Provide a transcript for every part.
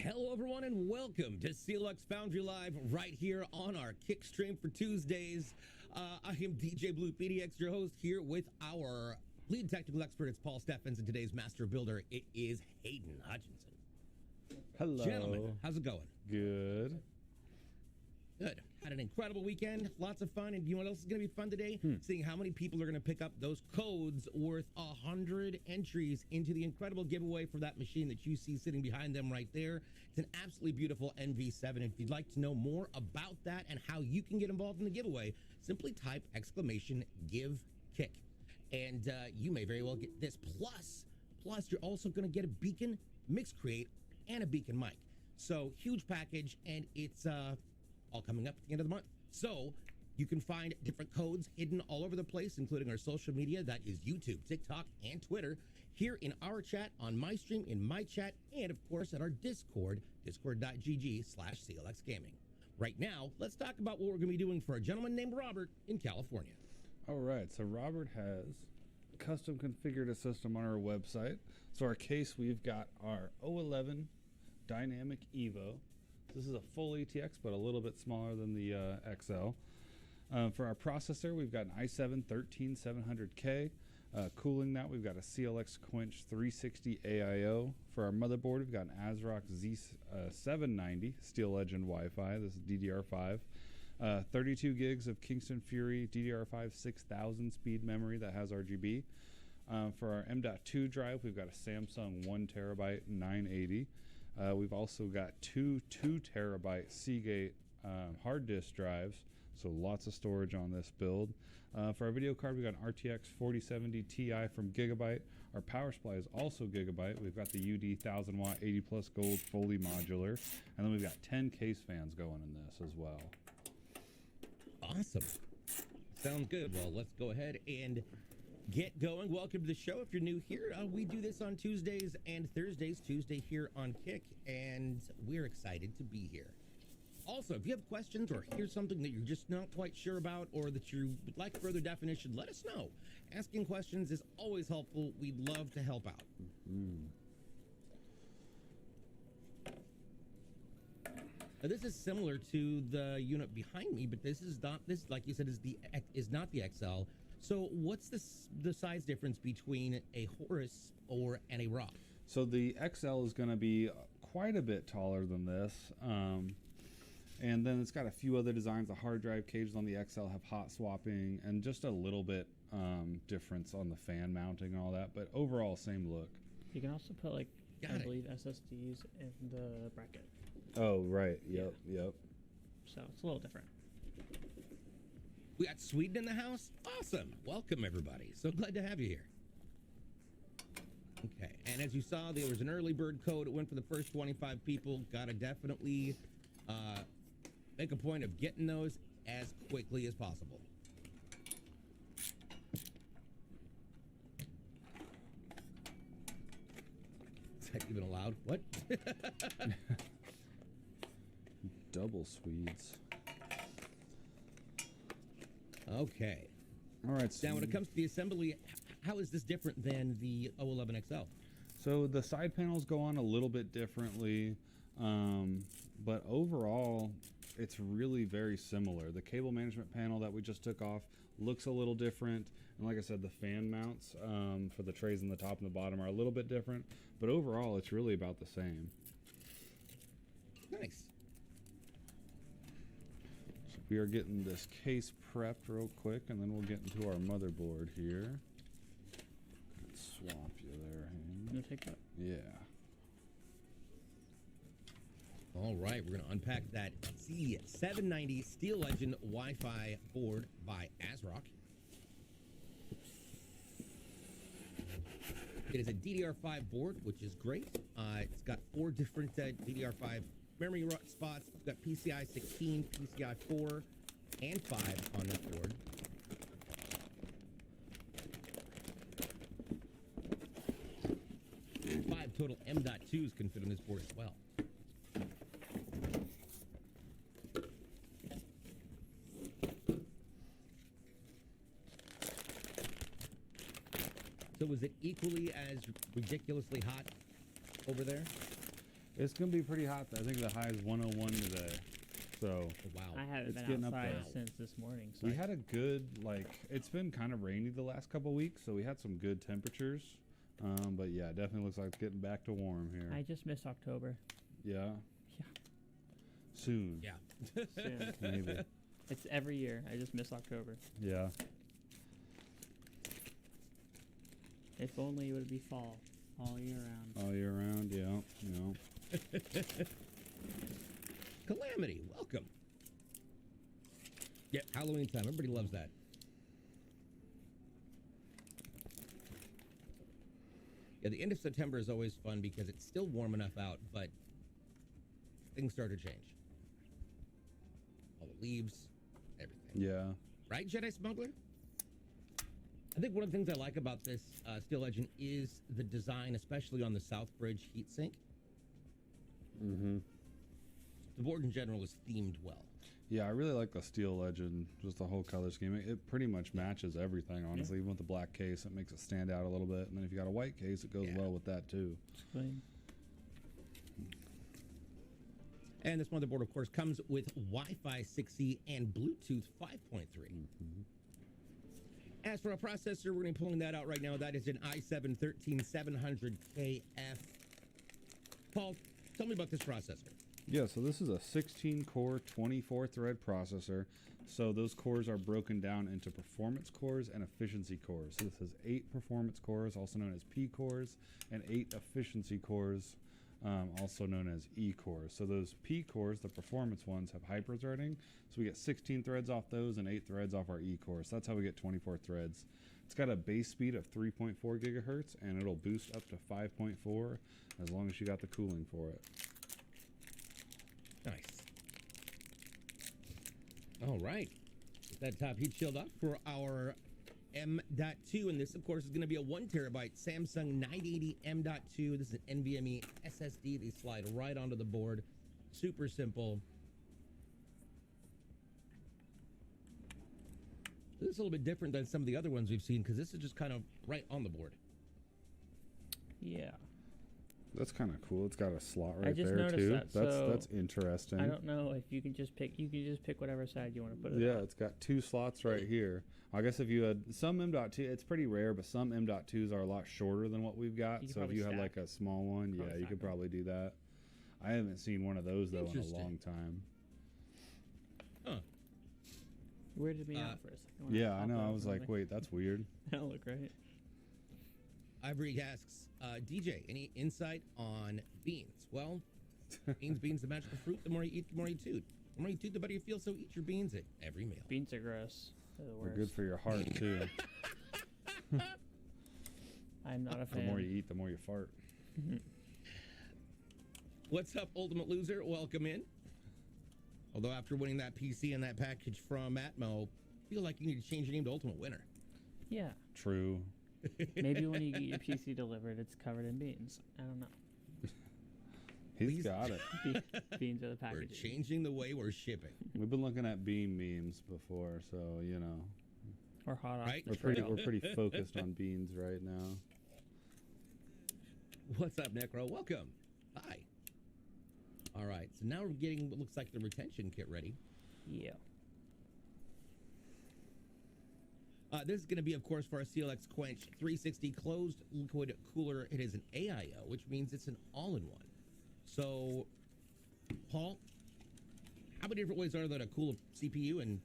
Hello everyone and welcome to CLX Foundry Live right here on our Kick stream for Tuesdays. I am DJ BluePDX, your host, here with our lead technical expert. It's Paul Steffens, and today's master builder, it is Hayden Hutchinson. Hello. Gentlemen, how's it going? Good. Good. Had an incredible weekend, lots of fun, and you know what else is going to be fun today? Seeing how many people are going to pick up those codes worth 100 entries into the incredible giveaway for that machine that you see sitting behind them right there. It's an absolutely beautiful NV7. If you'd like to know more about that and how you can get involved in the giveaway, simply type !GiveKick, and you may very well get this. Plus, you're also going to get a Beacon Mix Create and a Beacon mic. So huge package, and it's all coming up at the end of the month. So you can find different codes hidden all over the place, including our social media. That is YouTube, TikTok, and Twitter. Here in our chat, on my stream, in my chat, and of course at our Discord, discord.gg/CLX Gaming. Right now, let's talk about what we're going to be doing for a gentleman named Robert in California. All right, so Robert has custom configured a system on our website. So our case, we've got our O11 Dynamic Evo. This is a full ATX, but a little bit smaller than the XL. For our processor, we've got an i7-13700K. Cooling that, we've got a CLX Quench 360 AIO. For our motherboard, we've got an ASRock Z790 Steel Legend Wi-Fi. This is DDR5. 32 gigs of Kingston Fury DDR5 6000 speed memory that has RGB. For our M.2 drive, we've got a Samsung 1 terabyte 980. We've also got two 2 terabyte Seagate hard disk drives, so lots of storage on this build. For our video card, we've got an RTX 4070 Ti from Gigabyte. Our power supply is also Gigabyte. We've got the UD 1000 watt 80 plus gold fully modular, and then we've got 10 case fans going in this as well. Awesome. Sounds good. Well, let's go ahead and get going. Welcome to the show. If you're new here, we do this on Tuesdays and Thursdays. Tuesday here on Kick, and we're excited to be here. Also, if you have questions or hear something that you're just not quite sure about, or that you would like further definition, let us know. Asking questions is always helpful. We'd love to help out. Now, this is similar to the unit behind me, but this is not, this, like you said, is not the XL. So what's the size difference between a Horus and a Rock? So the XL is going to be quite a bit taller than this. And then it's got a few other designs. The hard drive cages on the XL have hot swapping and just a little bit difference on the fan mounting and all that. But overall, same look. You can also put, like, I believe, SSDs in the bracket. Oh, right. Yep. So it's a little different. We got Sweden in the house. Awesome. Welcome, everybody. So glad to have you here. Okay. And as you saw, there was an early bird code. It went for the first 25 people. Got to definitely make a point of getting those as quickly as possible. Is that even allowed? What? Double Swedes. Okay. All right. Now, when it comes to the assembly, how is this different than the O11 XL? So the side panels go on a little bit differently, but overall, it's really very similar. The cable management panel that we just took off looks a little different. And like I said, the fan mounts for the trays in the top and the bottom are a little bit different, but overall, it's really about the same. Nice. We are getting this case prepped real quick, and then we'll get into our motherboard here. Swap you there, Hayden. You take that? Yeah. All right, we're going to unpack that Z790 Steel Legend Wi-Fi board by ASRock. It is a DDR5 board, which is great. It's got 4 different DDR5 memory spots. We've got PCI 16, PCI 4, and 5 on this board. Five total M.2s can fit on this board as well. So was it equally as ridiculously hot over there? It's going to be pretty hot. I think the high is 101 today. So Wow. I haven't It's been getting up outside there. since this morning. So we had a good, it's been kind of rainy the last couple weeks, so we had some good temperatures. But yeah, it definitely looks like it's getting back to warm here. I just missed October. Yeah. Yeah. Soon. Yeah. Soon. Maybe. It's every year. I just miss October. Yeah. If only it would be fall all year round. All year round, yeah. Calamity, welcome. Yeah, Halloween time. Everybody loves that. Yeah, the end of September is always fun because it's still warm enough out, but things start to change. All the leaves, everything. Yeah. Right, Jedi Smuggler? I think one of the things I like about this Steel Legend is the design, especially on the South Bridge heatsink. Mm-hmm. The board in general is themed well. Yeah, I really like the Steel Legend, just the whole color scheme. It pretty much matches everything, honestly. Even with the black case, it makes it stand out a little bit. And then if you got a white case, it goes well with that, too. Clean. And this motherboard, of course, comes with Wi-Fi 6E and Bluetooth 5.3. Mm-hmm. As for our processor, we're going to be pulling that out right now. That is an i7-13700KF. Paul, tell me about this processor. Yeah, so this is a 16-core, 24-thread processor. So those cores are broken down into performance cores and efficiency cores. So this has 8 performance cores, also known as P cores, and 8 efficiency cores, also known as E cores. So those P cores, the performance ones, have hyper-threading. So we get 16 threads off those and 8 threads off our E cores. So that's how we get 24 threads. It's got a base speed of 3.4 gigahertz, and it'll boost up to 5.4 as long as you got the cooling for it. Nice. All right. Get that top heat shield up for our M.2. And this, of course, is going to be a 1 terabyte Samsung 980 M.2. This is an NVMe SSD. They slide right onto the board. Super simple. This is a little bit different than some of the other ones we've seen because this is just kind of right on the board. Yeah. That's kind of cool. It's got a slot right just there noticed too. that, That's interesting. I don't know if you can just pick. You can just pick whatever side you want to put it. Yeah, on. it's got 2 slots right here. I guess if you had some M.2, it's pretty rare, but some M.2s are a lot shorter than what we've got. So if you had like a small one, yeah, you could probably do that. I haven't seen one of those though in a long time. Huh. Weirded me out for a second. Yeah, I know. I was like, wait, that's weird. That'll look right. Ivory asks, DJ, any insight on beans? Well, beans, the magical fruit. The more you eat, the more you toot. The more you toot, the better you feel. So eat your beans at every meal. Beans are gross. They're the worst. They're good for your heart too. I'm not a fan. The more you eat, the more you fart. What's up, Ultimate Loser? Welcome in. Although after winning that PC and that package from Atmo, I feel like you need to change your name to Ultimate Winner. Yeah. True. Maybe when you get your PC delivered, it's covered in beans. I don't know. He's got it. Beans are the We're packaging. changing the way we're shipping. We've been looking at bean memes before, so you know. Or hot off Right? the We're trail. pretty focused on beans right now. What's up, Necro? Welcome. Hi. All right, so now we're getting what looks like the retention kit ready. Yeah. This is going to be, of course, for our CLX Quench 360 closed liquid cooler. It is an AIO, which means it's an all-in-one. So, Paul, how many different ways are there to cool a CPU, and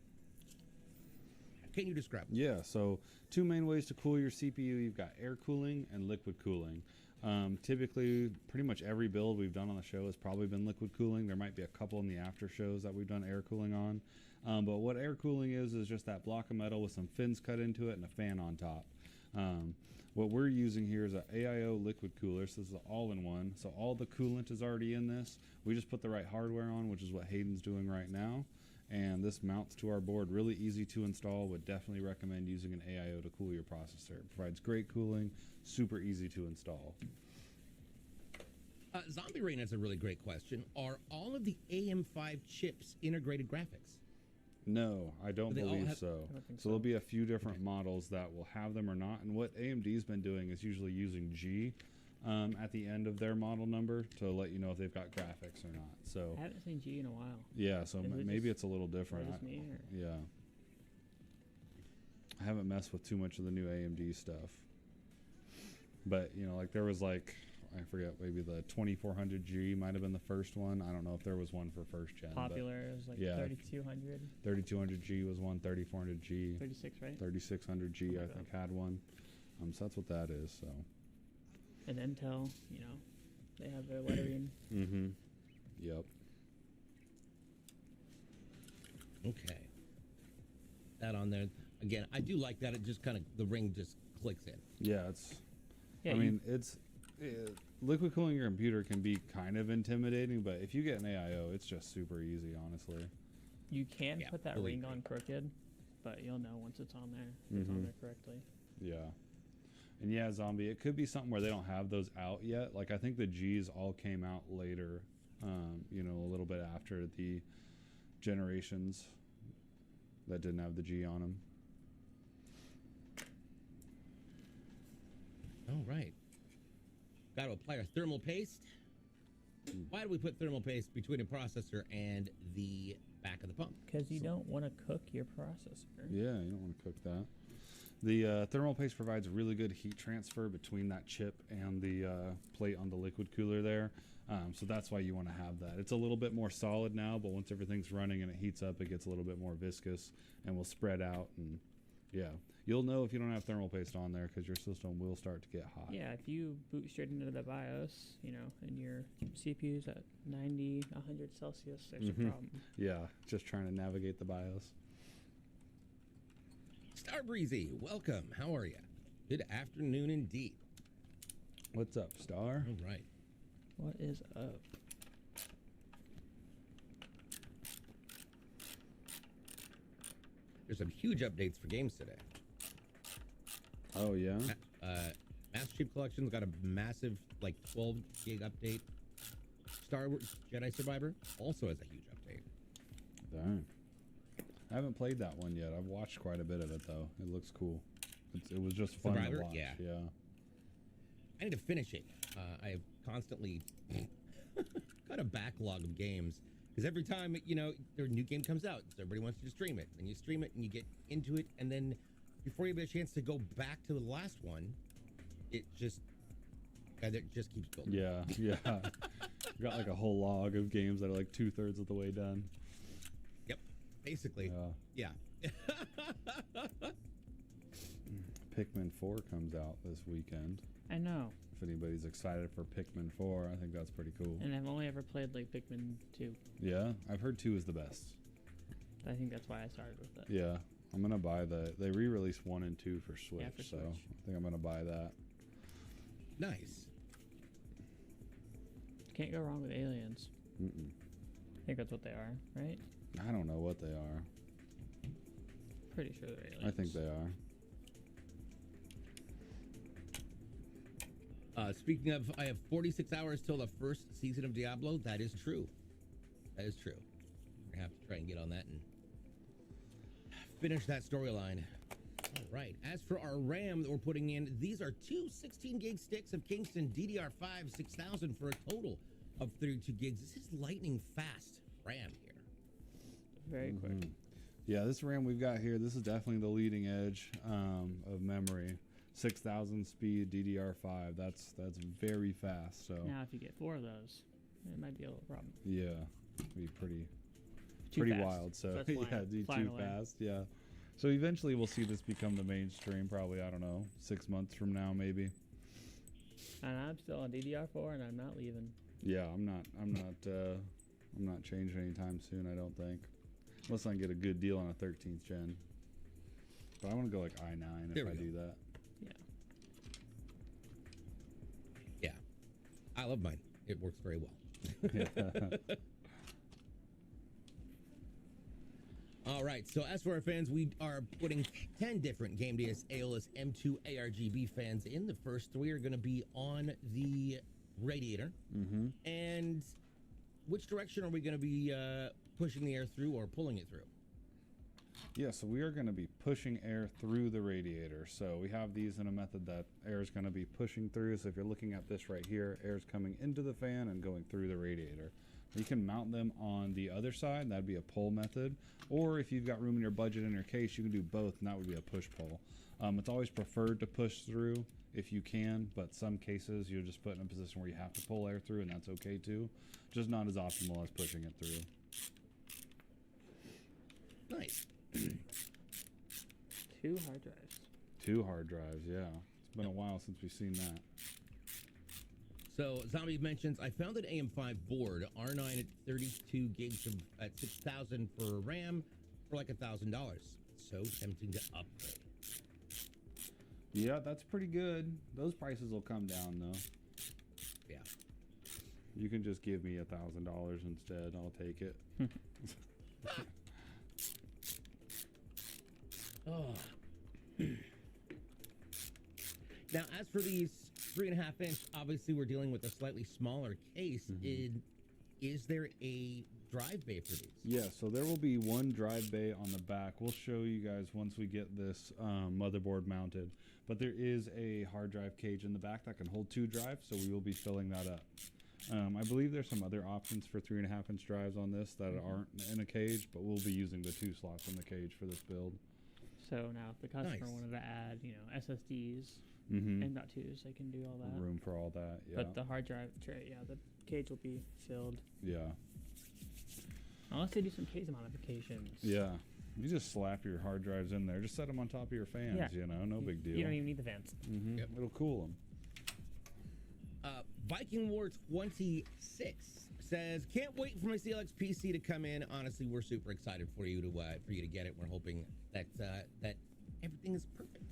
can you describe them? Yeah, so 2 main ways to cool your CPU. You've got air cooling and liquid cooling. Typically, pretty much every build we've done on the show has probably been liquid cooling. There might be a couple in the after shows that we've done air cooling on. But what air cooling is just that block of metal with some fins cut into it and a fan on top. What we're using here is an AIO liquid cooler. So this is an all-in-one. So all the coolant is already in this. We just put the right hardware on, which is what Hayden's doing right now. And this mounts to our board. Really easy to install. Would definitely recommend using an AIO to cool your processor. It provides great cooling, super easy to install. Zombie Rain has a really great question. Are all of the AM5 chips integrated graphics? No, I don't Do they all believe have- so. I don't think So there'll be a few different models that will have them or not. And what AMD's been doing is usually using G. at the end of their model number to let you know if they've got graphics or not. So I haven't seen G in a while. yeah, so maybe it's a little Is different. it me or? Yeah. I haven't messed with too much of the new AMD stuff. But, you know, like there was like, I forget, maybe the 2400G might have been the first one. I don't know if there was one for first gen. Popular, it was like yeah, 3200. 3200G was one, 3400G. 36, right? 3600G, I think, had one. So that's what that is, so. And Intel, you know, they have their lettering. Mm-hmm. Yep. Okay. That on there. Again, I do like that. It just kind of, the ring just clicks in. Yeah, it's, Yeah, I mean, liquid cooling your computer can be kind of intimidating, but if you get an AIO, it's just super easy, honestly. you can Yeah, put that believe ring me. on crooked, but you'll know once it's on there. If it's on there correctly. Yeah. And yeah, Zombie, it could be something where they don't have those out yet. Like, I think the G's all came out later, you know, a little bit after the generations that didn't have the G on them. All right. Got to apply our thermal paste. Why do we put thermal paste between a processor and the back of the pump? Because you don't want to cook your processor. Yeah, you don't want to cook that. The thermal paste provides really good heat transfer between that chip and the plate on the liquid cooler there. So that's why you want to have that. It's a little bit more solid now, but once everything's running and it heats up, it gets a little bit more viscous and will spread out. And yeah, you'll know if you don't have thermal paste on there because your system will start to get hot. Yeah, if you boot straight into the BIOS, you know, and your CPU's at 90, 100 Celsius, there's a problem. Yeah, just trying to navigate the BIOS. Star Breezy, welcome. How are you? Good afternoon indeed. What's up, Star? All right. What is up? There's some huge updates for games today. Oh, yeah? Master Chief Collection's got a massive, like, 12 gig update. Star Wars Jedi Survivor also has a huge update. Dang. I haven't played that one yet. I've watched quite a bit of it, though. It looks cool. It was just fun Survivor? to watch. Yeah. Yeah. I need to finish it. I have constantly got a backlog of games because every time, you know, their new game comes out, so everybody wants you to stream it. And you stream it and you get into it, and then before you have a chance to go back to the last one, it just keeps building. Yeah, yeah. Got like a whole log of games that are like 2/3 of the way done. Yep, basically. Yeah. Pikmin 4 comes out this weekend. I know. If anybody's excited for Pikmin 4, I think that's pretty cool. And I've only ever played like Pikmin 2. Yeah, I've heard 2 is the best. I think that's why I started with it. Yeah, I'm gonna buy they re-released 1 and 2 for Switch, for so Switch. I think I'm gonna buy that. Nice. Can't go wrong with aliens. Mm-mm. I think that's what they are, right? I don't know what they are. Pretty sure they're aliens. I think they are. Speaking of, I have 46 hours till the first season of Diablo. That is true. That is true. I have to try and get on that and finish that storyline. All right. As for our RAM that we're putting in, these are two 16 gig sticks of Kingston DDR5 6000 for a total of 32 gigs. This is lightning fast RAM here. Very quick. Yeah, this RAM we've got here, this is definitely the leading edge of memory. 6,000 speed DDR5. That's very fast. So Now, if you get 4 of those, it might be a little problem. yeah, it'd be pretty Fast. wild. So That's yeah, flying- it'd be flying too away. fast. Yeah. So eventually we'll see this become the mainstream. Probably, I don't know, 6 months from now maybe. And I'm still on DDR4, and I'm not leaving. Yeah, I'm not changing anytime soon. I don't think, unless I can get a good deal on a 13th gen. But I want to go like i9 if I do that. Yeah. I love mine. It works very well. Yeah. All right, so as for our fans, we are putting 10 different Gamdias Aeolus M.2 ARGB fans in. The first 3 are going to be on the radiator. Mm-hmm. And which direction are we going to be pushing the air through or pulling it through? Yeah, so we are going to be pushing air through the radiator. So we have these in a method that air is going to be pushing through. So if you're looking at this right here, air is coming into the fan and going through the radiator. You can mount them on the other side. That'd be a pull method. Or if you've got room in your budget in your case, you can do both, and that would be a push-pull. It's always preferred to push through if you can, but some cases you're just put in a position where you have to pull air through, and that's okay too. Just not as optimal as pushing it through. Nice. 2 hard drives. 2 hard drives, yeah. It's been a while since we've seen that. So Zombie mentions, I found an AM5 board, R9 at 32 gigs at 6,000 for RAM for like $1,000. So tempting to upgrade. Yeah, that's pretty good. Those prices will come down though. Yeah. You can just give me $1,000 instead. I'll take it. Oh. Now, as for these 3.5 inch, obviously we're dealing with a slightly smaller case. Is there a drive bay for these? Yeah, so there will be one drive bay on the back. We'll show you guys once we get this motherboard mounted. But there is a hard drive cage in the back that can hold 2 drives, so we will be filling that up. I believe there's some other options for 3.5 inch drives on this that aren't in a cage, but we'll be using the 2 slots in the cage for this build. So now if the customer wanted to add, SSDs, M.2s, they can do all that. Room for all that, yeah. But the hard drive tray, the cage will be filled. Yeah. Unless they do some case modifications. Yeah. You just slap your hard drives in there. Just set them on top of your fans, no big deal. You don't even need the fans. Yep. It'll cool them. Viking War 26 says, can't wait for my CLX PC to come in. Honestly, we're super excited for you to get it. We're hoping that that everything is perfect.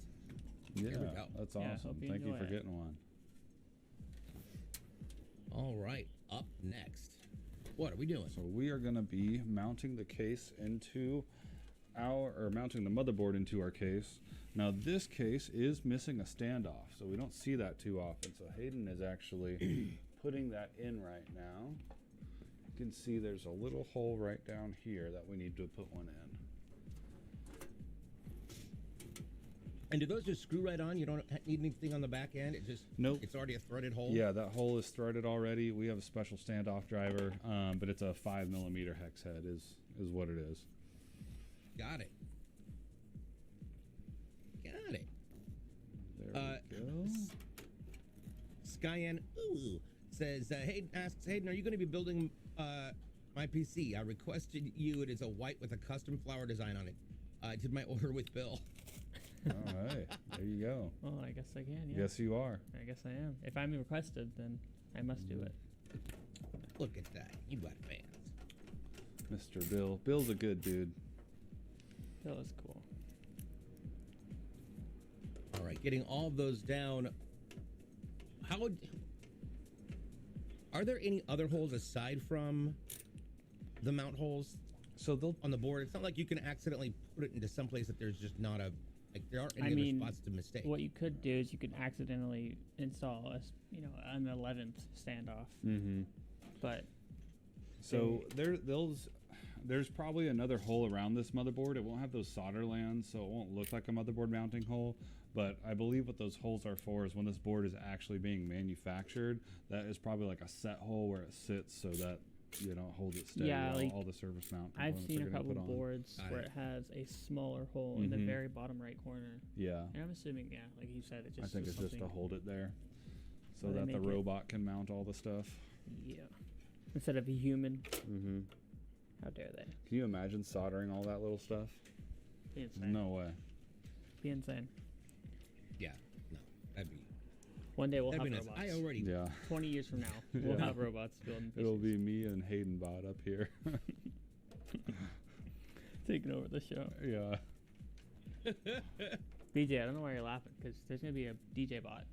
Yeah, There we go. that's Yeah, awesome. hope you Thank you enjoy for it. getting one. All right, up next. What are we doing? So we are going to be mounting the case into mounting the motherboard into our case. Now this case is missing a standoff, so we don't see that too often. So Hayden is actually putting that in right now. You can see there's a little hole right down here that we need to put one in. And do those just screw right on? You don't need anything on the back end? It just, Nope. It's already a threaded hole? Yeah, that hole is threaded already. We have a special standoff driver, but it's a 5mm hex head is what it is. Got it. Got it. There we go. Skyen says, Hayden, are you going to be building my PC? I requested you. It is a white with a custom flower design on it. I did my order with Bill. All right, there you go. Well, I guess I can, yeah. Yes, you are. I guess I am. If I'm requested, then I must do it. Look at that. You got fans. Mr. Bill. Bill's a good dude. That was cool. All right, getting all of those down. Are there any other holes aside from the mount holes So they'll on the board? It's not like you can accidentally put it into some place that there's just not there aren't any other spots to mistake. What you could do is you could accidentally install an 11th standoff. But So there's probably another hole around this motherboard. It won't have those solder lands, so it won't look like a motherboard mounting hole. But I believe what those holes are for is when this board is actually being manufactured, that is probably like a set hole where it sits so that hold it steady. Yeah, all the surface mount. I've components seen are a gonna couple put on. boards where it has a smaller hole in the very bottom right corner. Yeah, And I'm assuming, like you said, it just I think is it's just to something- hold it there, so Well, they that the make it- robot can mount all the stuff. Yeah. Instead of a human. Mm-hmm. How dare they? Can you imagine soldering all that little stuff? Be insane. No way. Be insane. Yeah, no, that'd be One day we'll have nice. robots. I already 20 years from now, we'll Yeah. have robots building PCs. It'll be me and Hayden bot up here. taking over the show. Yeah. BJ, I don't know why you're laughing, because there's going to be a DJ bot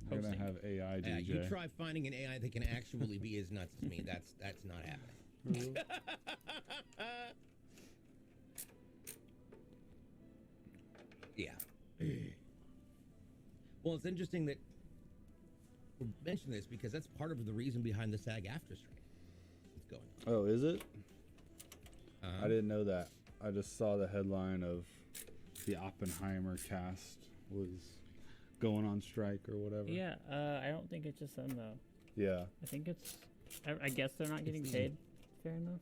We're hosting. gonna have AI Yeah, DJ. you try finding an AI that can actually be as nuts as me. That's not happening. Yeah. Well, it's interesting that we mentioned this because that's part of the reason behind the SAG after strike. What's going on? Oh, is it? I didn't know that. I just saw the headline of the Oppenheimer cast was going on strike or whatever. Yeah, I don't think it's just them though. Yeah. I think it's. I guess they're not getting paid. Fair enough.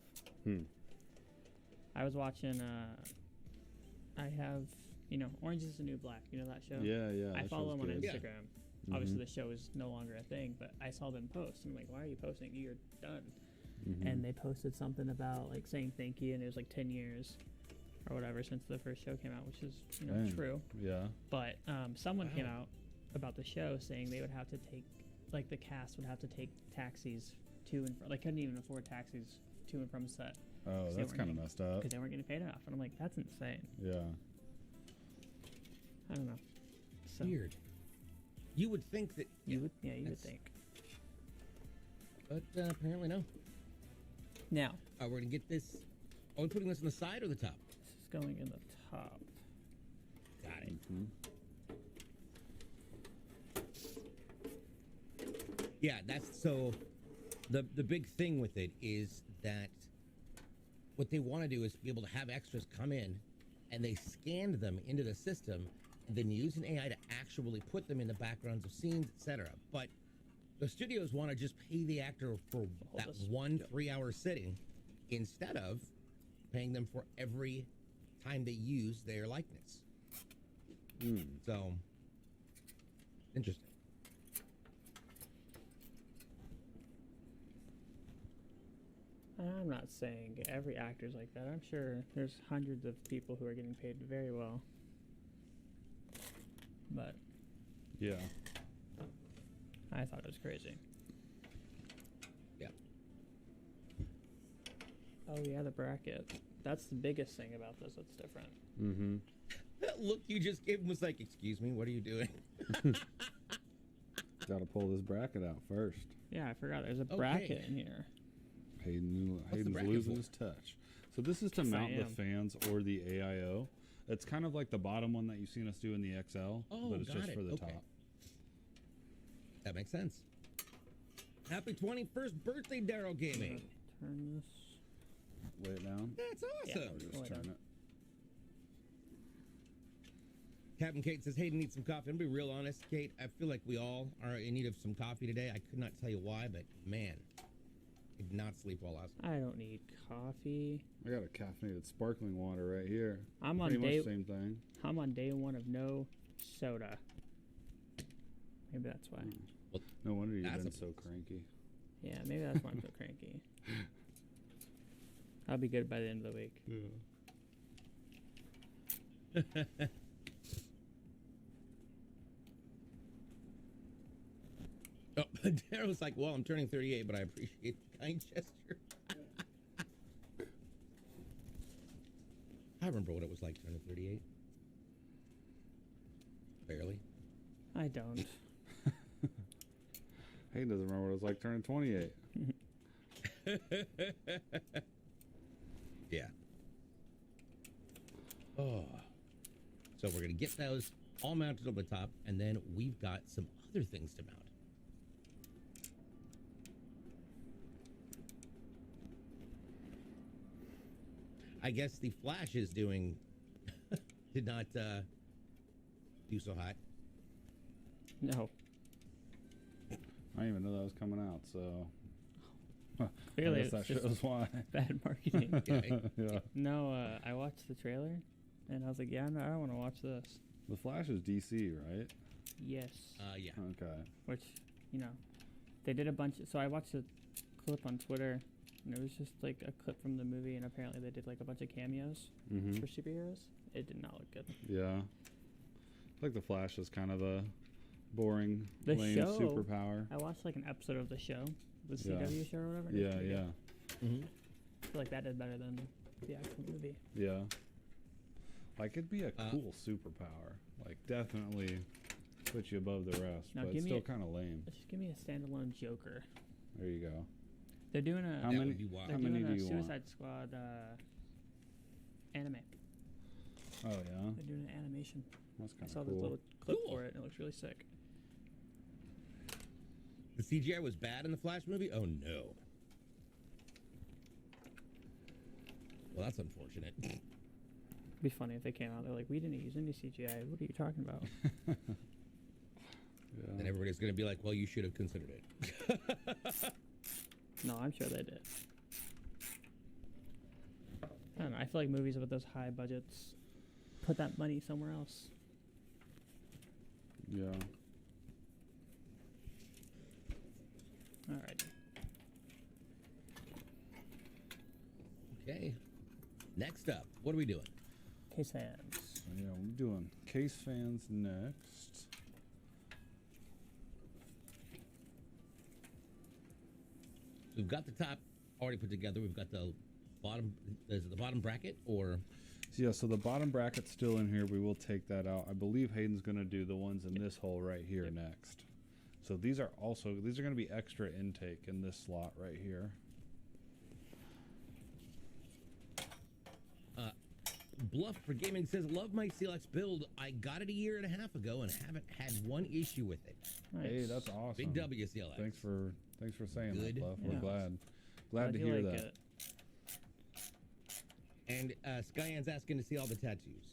I was watching. I have, Orange is the New Black. You know that show? Yeah, yeah. I follow them on good. Instagram. Yeah. Obviously, the show is no longer a thing, but I saw them post. I'm like, why are you posting? You're done. And they posted something about like saying thank you, and it was like 10 years or whatever since the first show came out, which is true. Yeah. But someone came out about the show saying they would have to take, like the cast would have to take taxis to and from. They couldn't even afford taxis to and from set. Oh, that's kind of messed up. Because they weren't getting paid enough, and I'm like, that's insane. Yeah. I don't know. So Weird. You would think that you would think. But apparently no. Now, We're gonna get this. Are we putting this on the side or the top? this is going in the top. Got it. Yeah, that's so. The big thing with it is that what they want to do is be able to have extras come in, and they scanned them into the system, and then use an AI to actually put them in the backgrounds of scenes, etc. But the studios want to just pay the actor for that 1 3-hour sitting instead of paying them for every time they use their likeness. So, interesting. I'm not saying every actor's like that. I'm sure there's hundreds of people who are getting paid very well. But Yeah. I thought it was crazy. Yeah. Oh yeah, the bracket. That's the biggest thing about this that's different. That look you just gave him was like, excuse me, what are you doing? Got to pull this bracket out first. Yeah, I forgot there's a bracket in here. Hayden's bracket losing for? his touch. So this is to Yes, I mount the am. fans or the AIO. It's kind of like the bottom one that you've seen us do in the XL, but it's got just it. for the Okay. top. That makes sense. Happy 21st birthday, Daryl Gaming. Turn this. Lay it down. That's awesome. Just Lay turn down. it. Captain Kate says, Hayden needs some coffee. I'm gonna be real honest, Kate. I feel like we all are in need of some coffee today. I could not tell you why, but man, I did not sleep well last night. I don't need coffee. I got a caffeinated sparkling water right here. I'm on Pretty day. much same thing. I'm on day 1 of no soda. Maybe that's why. No wonder you've That's been a so plus. cranky. Yeah, maybe that's why I'm so cranky. I'll be good by the end of the week. Yeah. Oh, Daryl's like, well, I'm turning 38, but I appreciate the kind gesture. I remember what it was like turning 38. Barely. I don't. Hayden doesn't remember what it was like turning 28. Yeah. Oh. So we're going to get those all mounted on the top, and then we've got some other things to mount. I guess the flash is doing did not do so hot. No. I didn't even know that was coming out, so Clearly, I guess that it's just shows why. bad marketing. Yeah. No, I watched the trailer, and I was like, yeah, no, I don't want to watch this. The Flash is DC, right? Yes. Yeah. Okay. Which, they did a bunch. So I watched a clip on Twitter, and it was just like a clip from the movie, and apparently they did like a bunch of cameos for superheroes. It did not look good. Yeah. I like the Flash is kind of a boring, The lame show, superpower. I watched like an episode of the show, the Yeah. CW show or whatever. and it was Yeah, pretty yeah, good. Mm-hmm. I feel like that did better than the actual movie. yeah. Like it'd be a cool superpower. Like definitely put you above the rest, Now but give it's me still a- kind of lame. Just give me a standalone Joker. There you go. They're doing a How That many? would be wild. they're How many doing do a you want? Suicide Squad anime. Oh yeah, They're doing an animation. that's I kind saw of this cool. little clip Cool. for it, and it looks really sick. The CGI was bad in the Flash movie? Oh no. Well, that's unfortunate. be funny if they came out. They're like, we didn't use any CGI. What are you talking about? Yeah. And everybody's going to be like, well, you should have considered it. No, I'm sure they did. I don't know. I feel like movies with those high budgets put that money somewhere else. Yeah. All right. Okay. Next up, what are we doing? Case fans. Yeah, we're doing case fans next. We've got the top already put together. We've got the bottom. Is it the bottom bracket or? Yeah, so the bottom bracket's still in here. We will take that out. I believe Hayden's going to do the ones in this hole right here next. So these are going to be extra intake in this slot right here. Bluff for Gaming says, love my CLX build. I got it a year and a half ago and haven't had one issue with it. Nice. Hey, that's awesome. Big W CLX. Thanks for saying Good. that, Bluff. Yeah. We're glad to hear that. It. And Skyan's asking to see all the tattoos.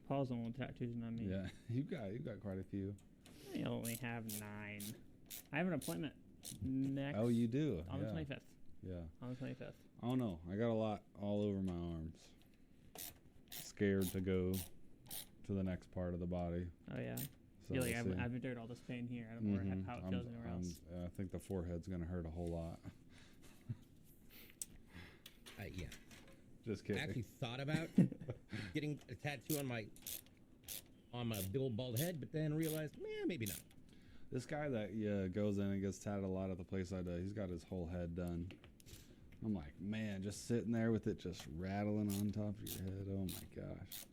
Paul's the one with tattoos, not me. Yeah, you got quite a few. I only have 9. I have an appointment next. Oh, you do? On Yeah. the 25th. Yeah. On the 25th. I don't know. I got a lot all over my arms. Scared to go to the next part of the body. Oh yeah. So You're like, we'll see. I've endured all this pain here. I don't know how it feels anywhere else. I think the forehead's gonna hurt a whole lot. Yeah. Just I kidding. actually thought about getting a tattoo on my big old bald head, but then realized, maybe not. This guy that goes in and gets tatted a lot at the place I do, he's got his whole head done. I'm like, man, just sitting there with it just rattling on top of your head. Oh my gosh.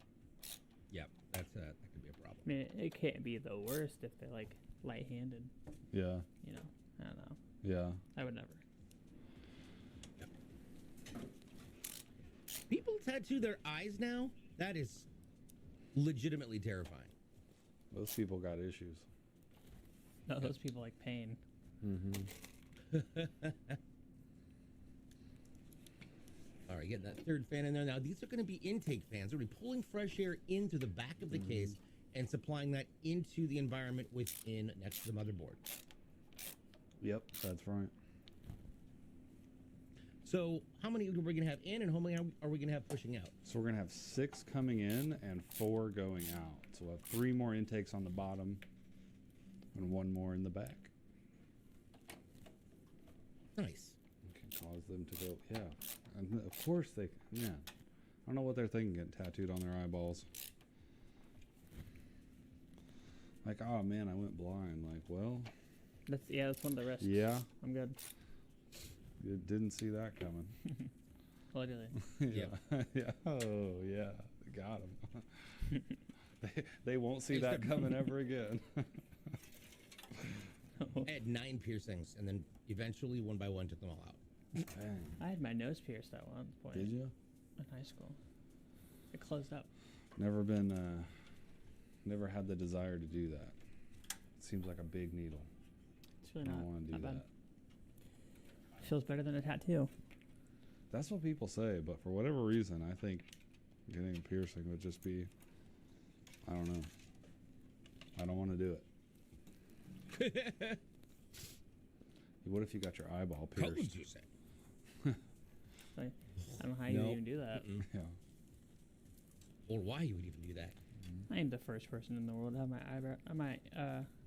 Yeah, that could be a problem. I mean, it can't be the worst if they're like light-handed. Yeah. You know, I don't know. Yeah. I would never. People tattoo their eyes now? That is legitimately terrifying. Those people got issues. No, those people like pain. Mm-hmm. All right, getting that third fan in there. Now, these are going to be intake fans. They're going to be pulling fresh air into the back of the case and supplying that into the environment within next to the motherboard. Yep, that's right. So how many are we going to have in and how many are we going to have pushing out? So we're going to have 6 coming in and 4 going out. So we'll have 3 more intakes on the bottom and 1 more in the back. Nice. Cause them to go, yeah. And of course they, I don't know what they're thinking getting tattooed on their eyeballs. Like, oh man, I went blind. Like, well, That's one of the risks. yeah, I'm good. you didn't see that coming. Literally. Yeah, yeah. Oh yeah, they got him. they won't see that coming ever again. I had 9 piercings and then eventually one by one took them all out. Dang. I had my nose pierced at one point. Did you? In high school. It closed up. Never never had the desire to do that. It seems like a big needle. It's really I not, don't want to do not that. bad. Feels better than a tattoo. That's what people say, but for whatever reason, I think getting a piercing would just be, I don't know. I don't want to do it. What if you got your eyeball pierced? Codes, you say? Like, I don't know how you would even do that. Yeah. Or why you would even do that. I ain't the first person in the world to have my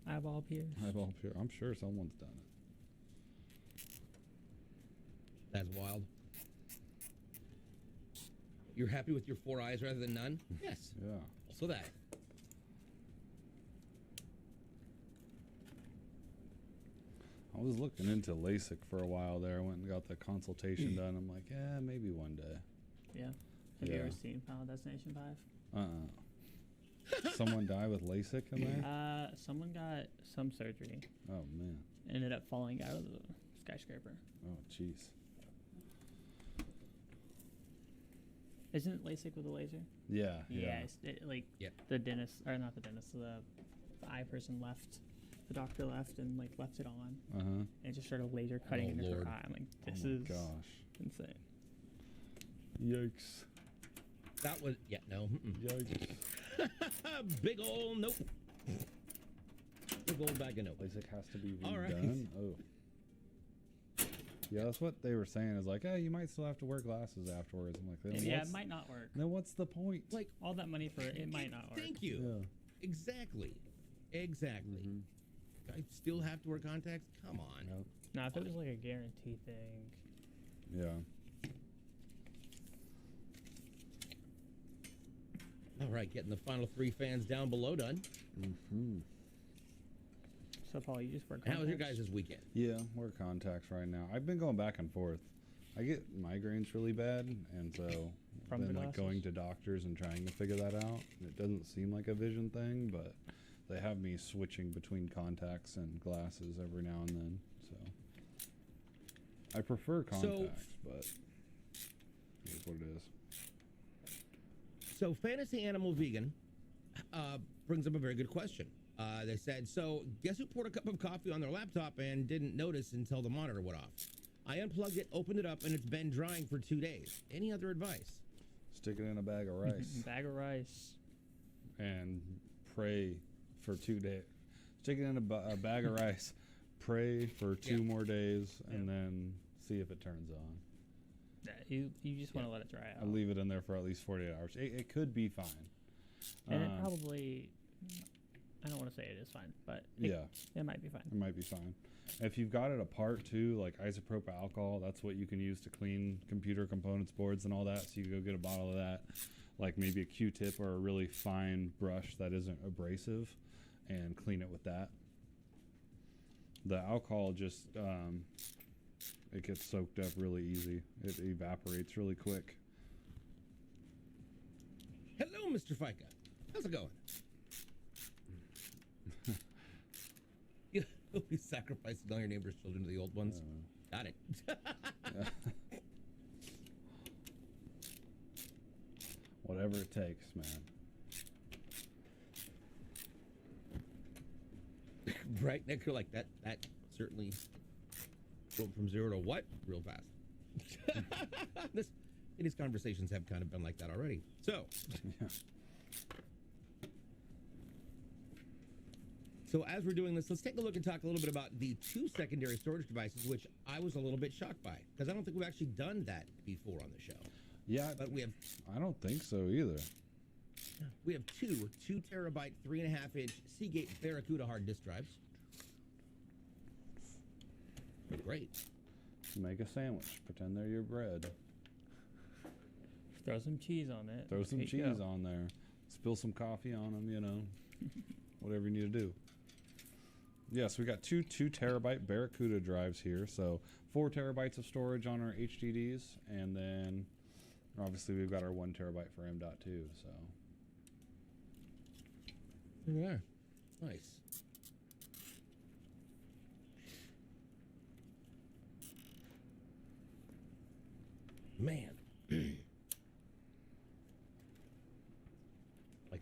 eyeball pierced. Eyeball pierced. I'm sure someone's done it. That's wild. You're happy with your 4 eyes rather than none? Yes. Yeah. Also that. I was looking into LASIK for a while there. I went and got the consultation done. I'm like, yeah, maybe one day. Yeah. Have you Yeah. ever seen Final Destination 5? Someone die with LASIK in there? Someone got some surgery. Oh, man. Ended up falling out of the skyscraper. Oh, jeez. Isn't it LASIK with a laser? Yeah. Yeah. Yes. Yeah. The dentist, or not the dentist, the eye person left. The doctor left and left it on. Uh-huh. And it just started laser cutting into Lord. her eye. I'm like, this Oh, my is gosh. insane. Yikes. That was, yeah, no. Yikes. Big ol' nope. Big old bag of nope. LASIK has to be redone. All right. Oh. Yeah, that's what they were saying. Is like, hey, you might still have to wear glasses afterwards. I'm like, then Yeah, it might not work. Then what's the point? Like, All that money for it might not work. thank you. Yeah. Exactly. I still have to wear contacts? Come on. Yep. Now, if it was like a guarantee thing. Yeah. All right, getting the final 3 fans down below done. So, Paul, you just wear How was your contacts? guys' weekend? Yeah, wear contacts right now. I've been going back and forth. I get migraines really bad, and so From I've been the like glasses? going to doctors and trying to figure that out. It doesn't seem like a vision thing, but they have me switching between contacts and glasses every now and then. So I prefer contacts, but here's what it is. So, Fantasy Animal Vegan brings up a very good question. They said, so guess who poured a cup of coffee on their laptop and didn't notice until the monitor went off? I unplugged it, opened it up, and it's been drying for 2 days. Any other advice? Stick it in a bag of rice Bag of rice. and pray for 2 days. Stick it in a bag of rice, pray for 2 more days, and then see if it turns on. Yeah, you just want to let it dry out. I leave it in there for at least 48 hours. It could be fine. And it probably, I don't want to say it is fine, but it might be fine. It might be fine. If you've got it apart too, like isopropyl alcohol, that's what you can use to clean computer components, boards, and all that. So you go get a bottle of that, like maybe a Q-tip or a really fine brush that isn't abrasive, and clean it with that. The alcohol just, it gets soaked up really easy. It evaporates really quick. Hello, Mr. FICA. How's it going? You'll be sacrificing all your neighbor's children to the old ones. Got it. Whatever it takes, man. Right, Nick, you're like that certainly went from 0 to what? Real fast. These conversations have kind of been like that already. So, so as we're doing this, let's take a look and talk a little bit about the 2 secondary storage devices, which I was a little bit shocked by, because I don't think we've actually done that before on the show. Yeah, But we have I don't think so either. 2 terabyte, 3.5-inch Seagate Baracuda hard disk drives. They're great. Make a sandwich. Pretend they're your bread. Throw some cheese on it. Throw some There you cheese go. on there. Spill some coffee on them, you know. Whatever you need to do. Yes, we got 2 terabyte Baracuda drives here. So 4 terabytes of storage on our HDDs. And then obviously we've got our 1 terabyte for M.2. So There we are. Nice. Man. My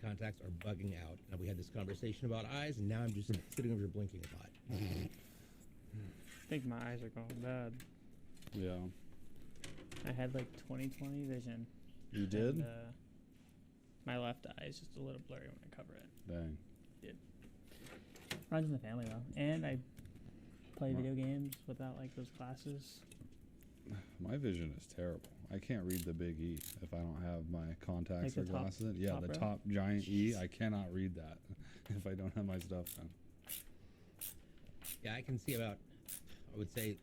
contacts are bugging out. Now we had this conversation about eyes, and now I'm just sitting over here blinking a lot. I think my eyes are going bad. yeah. I had like 20/20 vision. You did? And, my left eye is just a little blurry when I cover it. Dang. Runs in the family though, and I play video games without like those glasses. My vision is terrible. I can't read the big E if I don't have my contacts Like or the top- glasses in. Yeah, top the row? top giant E. I cannot read that if I don't have my stuff on. Yeah, I can see about, I would say,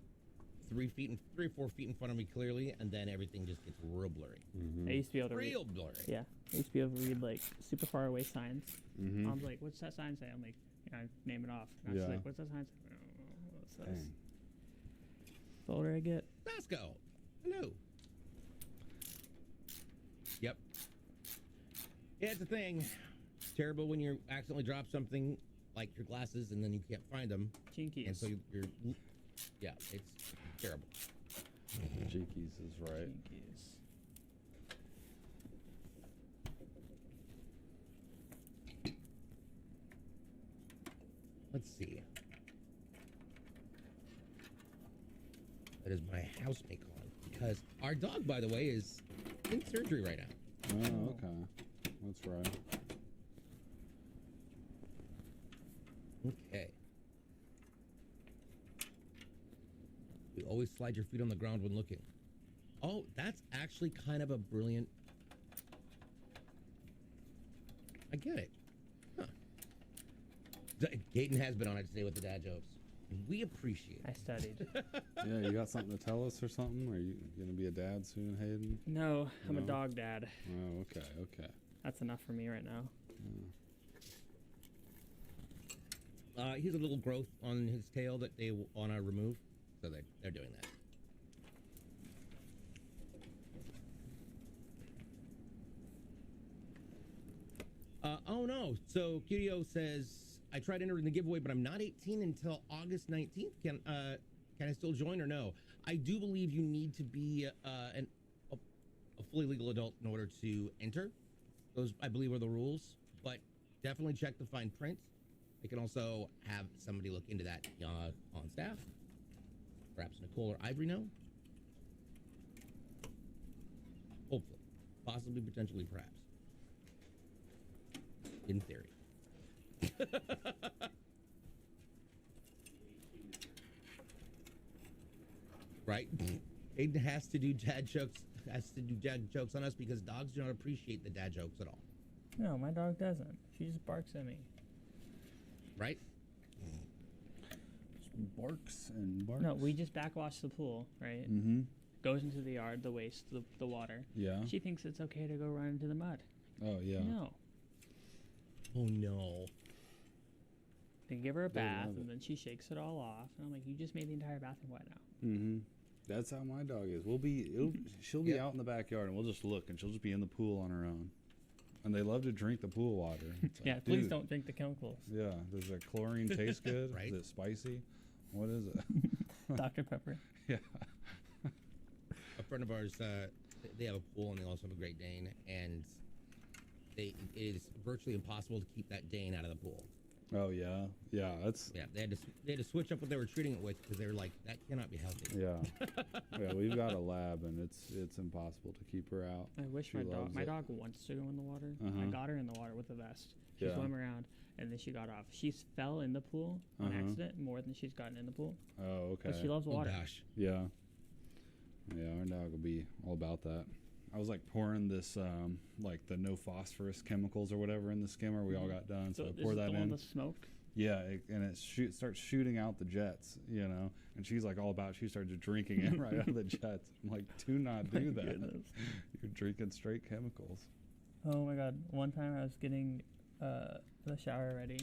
3 or 4 feet in front of me clearly, and then everything just gets real blurry. I used to be able to Real blurry. Yeah, I used to be able to read like super far away signs. Mm-hmm. I was like, "What's that sign say?" I'm like, I name it off. And I was Yeah. like, "What's that sign say?" I don't know what it says. Dang. The older I get, Vasco, hello. Yep. Yeah, it's a thing. It's terrible when you accidentally drop something like your glasses and then you can't find them. Jinkies. And so you're yeah, it's terrible. Cheekies is right. Jinkies. Let's see. That is my housemate calling, because our dog, by the way, is in surgery right now. Oh, okay. That's right. Okay. You always slide your feet on the ground when looking. Oh, that's actually kind of a brilliant... I get it. Huh. Hayden has been on it today with the dad jokes. We appreciate I it. studied. Yeah, you got something to tell us or something? Are you going to be a dad soon, Hayden? No, I'm a No? dog dad. Oh, okay, okay. That's enough for me right now. Yeah. He has a little growth on his tail that they want to remove, so they're doing that. Oh no! So Kirio says, I tried entering the giveaway, but I'm not 18 until August 19th. Can I still join or no? I do believe you need to be a fully legal adult in order to enter. Those, I believe, are the rules. But definitely check the fine print. They can also have somebody look into that on staff. Perhaps Nicole or Ivory know. Hopefully. Possibly, potentially, perhaps. In theory. Right? Aiden has to do dad jokes on us because dogs do not appreciate the dad jokes at all. No, my dog doesn't. She just barks at me. Right? Just barks and barks. No, we just backwash the pool, right? Mm-hmm. Goes into the yard, the waste, the water. Yeah. She thinks it's okay to go run into the mud. Oh, yeah. No. Oh no. They give her a They bath, love and it. then she shakes it all off. And I'm like, you just made the entire bathroom wet now. Mm-hmm. That's how my dog is. She'll be out in the backyard, and we'll just look, and she'll just be in the pool on her own. And they love to drink the pool water. It's like, Yeah, please dude, don't drink the chemicals. Yeah, does the chlorine taste good? Right. Is it spicy? What is it? Dr. Pepper. Yeah. A friend of ours, they have a pool and they also have a Great Dane, and it is virtually impossible to keep that Dane out of the pool. Oh yeah, yeah. That's Yeah, they had to switch up what they were treating it with because they were like, that cannot be healthy. yeah. Yeah, we've got a lab, and it's impossible to keep her out. I wish She loves my it. dog wants to go in the water. I Uh-huh. got her in the water with a vest. She Yeah. swam around, and then she got off. She fell in the pool on Uh-huh. accident more than she's gotten in the pool. Oh, okay. But she loves Oh water. gosh. Yeah. Yeah, our dog will be all about that. I was like pouring this, like the no phosphorus chemicals or whatever in the skimmer. We all got done, so I this pour is that the one in. with smoke. Yeah, and it starts shooting out the jets, you know. And she's like all about. She started drinking it right out of the jets. I'm like, do not do that. Goodness. You're drinking straight chemicals. Oh my god! One time I was getting the shower ready,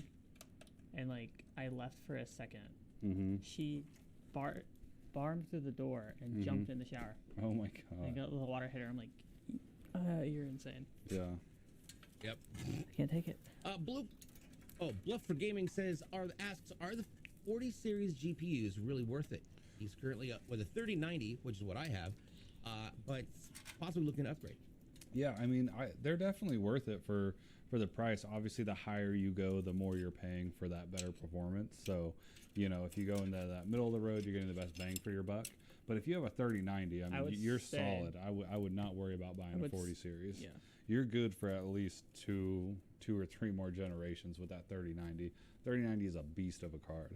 and like I left for a second. Mm-hmm. She barmed through the door and Mhm. jumped in the shower. Oh my I god. got the water hit her. I'm like, you're insane. Yeah. Yep. I can't take it. Bluff for Gaming says, are the 40 series GPUs really worth it? He's currently up with a 3090, which is what I have, but possibly looking to upgrade. Yeah, I mean, they're definitely worth it for the price. Obviously, the higher you go, the more you're paying for that better performance. So, you know, if you go into that middle of the road, you're getting the best bang for your buck. But if you have a 3090, I mean, you're solid. I would not worry about buying a 40 series. Yeah. You're good for at least two or three more generations with that 3090. 3090 is a beast of a card.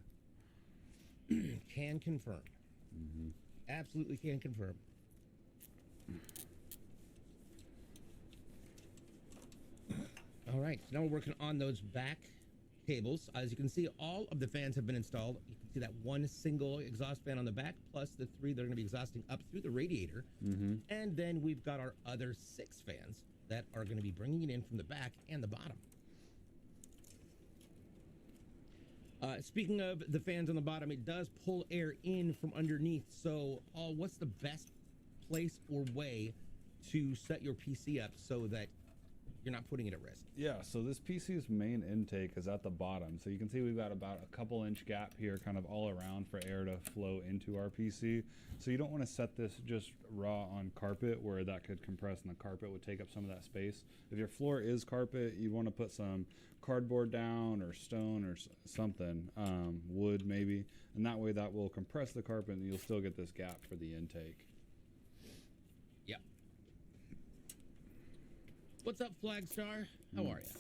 Can confirm. Mm-hmm. Absolutely can confirm. All right, so now we're working on those back cables. As you can see, all of the fans have been installed. You can see that one single exhaust fan on the back, plus the three that are going to be exhausting up through the radiator. Mm-hmm. And then we've got our other 6 fans that are going to be bringing it in from the back and the bottom. Speaking of the fans on the bottom, it does pull air in from underneath. So, what's the best place or way to set your PC up so that you're not putting it at risk? Yeah, so this PC's main intake is at the bottom. So you can see we've got about a couple inch gap here kind of all around for air to flow into our PC. So you don't want to set this just raw on carpet where that could compress and the carpet would take up some of that space. If your floor is carpet, you want to put some cardboard down or stone or something, wood maybe, and that way that will compress the carpet and you'll still get this gap for the intake. Yeah. What's up, Flagstar? How are you?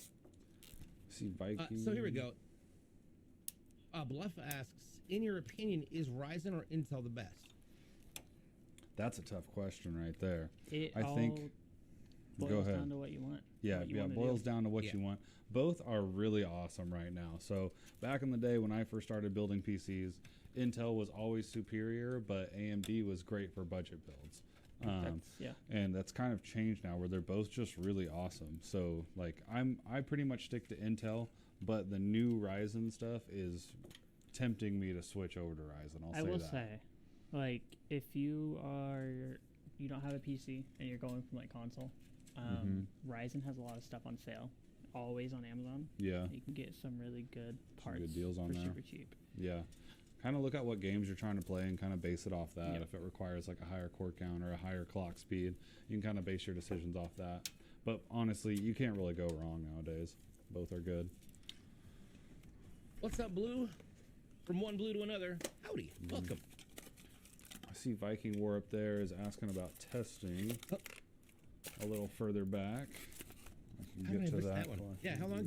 See Viking. So here we go. Bluff asks, in your opinion, is Ryzen or Intel the best? That's a tough question right there. I think. Go ahead. Down to what you want. Yeah, it boils down to what you want. Both are really awesome right now. So back in the day when I first started building PCs, Intel was always superior, but AMD was great for budget builds. And that's kind of changed now, where they're both just really awesome. So like I pretty much stick to Intel, but the new Ryzen stuff is tempting me to switch over to Ryzen. I will say, like, if you don't have a PC and you're going from like console, Ryzen has a lot of stuff on sale, always on Amazon. Yeah, you can get some really good parts, good deals on there, super cheap. Yeah. Kind of look at what games you're trying to play and kind of base it off that. Yep. If it requires like a higher core count or a higher clock speed, you can kind of base your decisions off that. But honestly, you can't really go wrong nowadays. Both are good. What's up, Blue? From one Blue to another. Howdy. Welcome. I see Viking War up there is asking about testing. A little further back. I can get to that one. Yeah, how long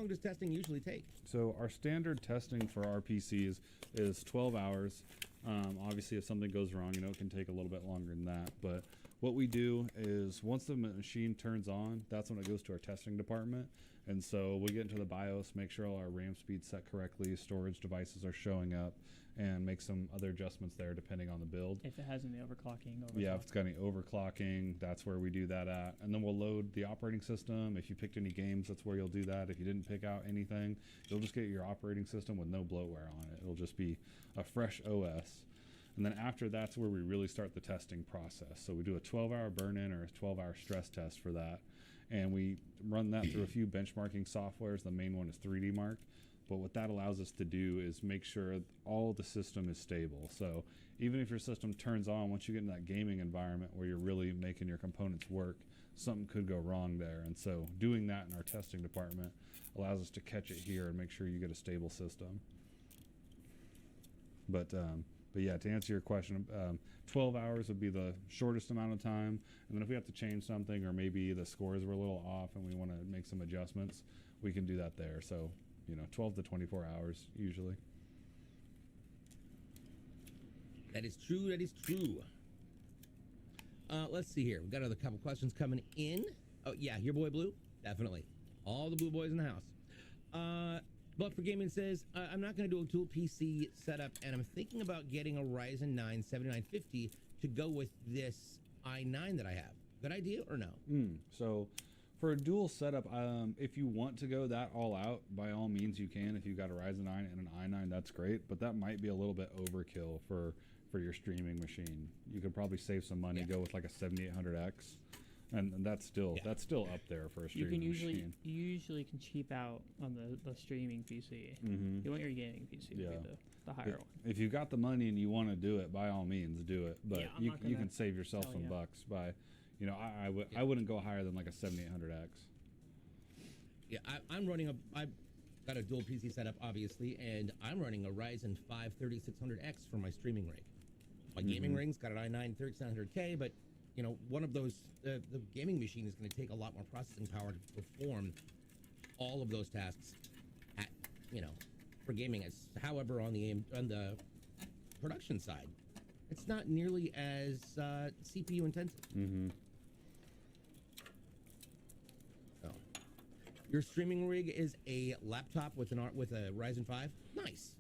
does testing usually take? So our standard testing for our PCs is 12 hours. Obviously, if something goes wrong, it can take a little bit longer than that. But what we do is once the machine turns on, that's when it goes to our testing department. And so we get into the BIOS, make sure all our RAM speed's set correctly, storage devices are showing up, and make some other adjustments there depending on the build. If it has any overclocking. Yeah, if it's got any overclocking, that's where we do that at. And then we'll load the operating system. If you picked any games, that's where you'll do that. If you didn't pick out anything, you'll just get your operating system with no bloatware on it. It'll just be a fresh OS. And then after that's where we really start the testing process. So we do a 12-hour burn-in or a 12-hour stress test for that. And we run that through a few benchmarking softwares. The main one is 3D Mark. But what that allows us to do is make sure all the system is stable. So even if your system turns on, once you get in that gaming environment where you're really making your components work, something could go wrong there. And so doing that in our testing department allows us to catch it here and make sure you get a stable system. But yeah, to answer your question, 12 hours would be the shortest amount of time. And then if we have to change something or maybe the scores were a little off and we want to make some adjustments, we can do that there. So 12 to 24 hours usually. That is true. That is true. Let's see here. We've got another couple questions coming in. Oh, yeah, your boy Blue? Definitely. All the Blue boys in the house. But for Gaming says, I'm not going to do a dual PC setup, and I'm thinking about getting a Ryzen 9 7950 to go with this i9 that I have. Good idea or no? So for a dual setup, if you want to go that all out, by all means you can. If you've got a Ryzen 9 and an i9, that's great, but that might be a little bit overkill for your streaming machine. You could probably save some money, go with like a 7800X. And that's still up there for a streaming machine. You usually can cheap out on the streaming PC. You want your gaming PC to be the higher one. If you've got the money and you want to do it, by all means do it. But you can save yourself some bucks by, I wouldn't go higher than like a 7800X. Yeah, I've got a dual PC setup obviously, and I'm running a Ryzen 5 3600X for my streaming rig. My gaming rig's got an i9 3600K, but one of those, the gaming machine is going to take a lot more processing power to perform all of those tasks at, for gaming. However, on the production side, it's not nearly as CPU intensive. So, your streaming rig is a laptop with a Ryzen 5. Nice.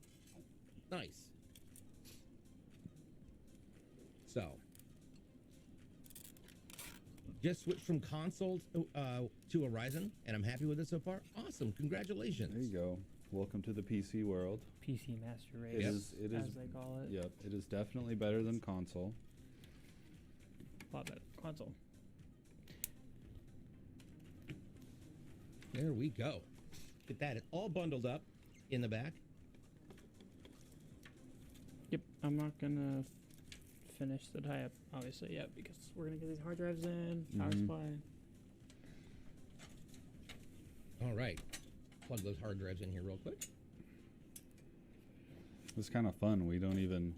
So. Just switched from console to a Ryzen, and I'm happy with it so far. Awesome. Congratulations. There you go. Welcome to the PC world. PC master race, as they call it. Yep. It is definitely better than console. A lot better than console. There we go. Get that. It's all bundled up in the back. Yep. I'm not going to finish the tie-up obviously yet because we're gonna get these hard drives in, power supply. All right, plug those hard drives in here real quick. It's kind of fun. We don't even,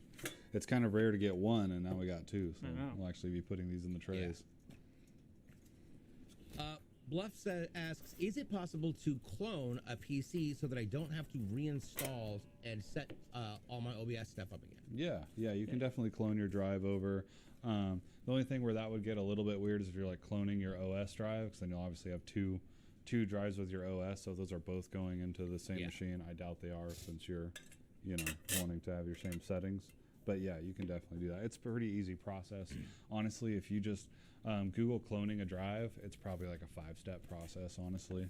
it's kind of rare to get one, and now we got two, so we'll actually be putting these in the trays. Asks, is it possible to clone a PC so that I don't have to reinstall and set all my OBS stuff up again? Yeah, you can definitely clone your drive over. The only thing where that would get a little bit weird is if you're like cloning your OS drive, because then you'll obviously have two drives with your OS, so if those are both going into the same machine. I doubt they are, since you're, wanting to have your same settings. But yeah, you can definitely do that. It's a pretty easy process. Honestly, if you just Google cloning a drive, it's probably like a 5-step process, honestly.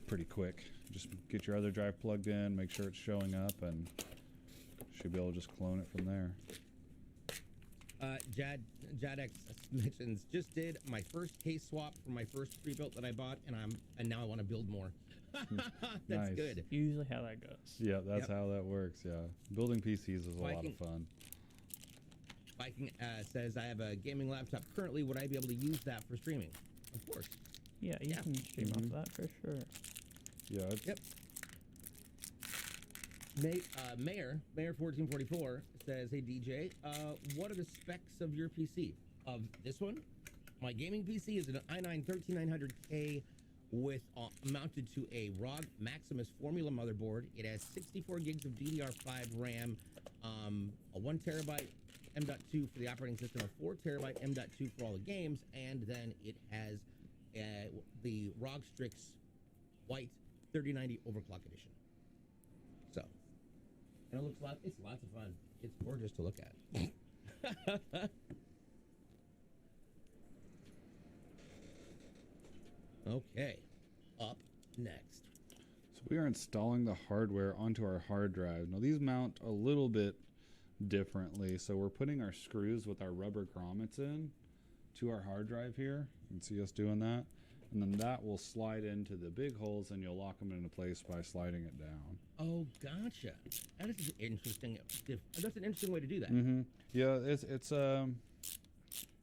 Pretty quick. Just get your other drive plugged in, make sure it's showing up, and should be able to just clone it from there. Jadx mentions, just did my first case swap for my first pre-built that I bought, and now I want to build more. That's nice. Good. Usually how that goes. Yeah, that's how that works. Yeah, building PCs is a lot of fun. Viking says, I have a gaming laptop currently. Would I be able to use that for streaming? Of course. Yeah, you can stream off that for sure. Yeah. Yep. Mayor 1444 says, hey DJ, what are the specs of your PC? Of this one? My gaming PC is an i9-13900K with mounted to a ROG Maximus Formula motherboard. It has 64 gigs of DDR5 RAM, a 1 terabyte M.2 for the operating system, a 4 terabyte M.2 for all the games, and then it has the ROG Strix White 3090 Overclock Edition. So, and it's lots of fun. It's gorgeous to look at. Okay, up next. So we are installing the hardware onto our hard drive. Now these mount a little bit differently. So we're putting our screws with our rubber grommets in to our hard drive here. You can see us doing that. And then that will slide into the big holes, and you'll lock them into place by sliding it down. Oh, gotcha. That is interesting. That's an interesting way to do that. Mm-hmm. Yeah, it's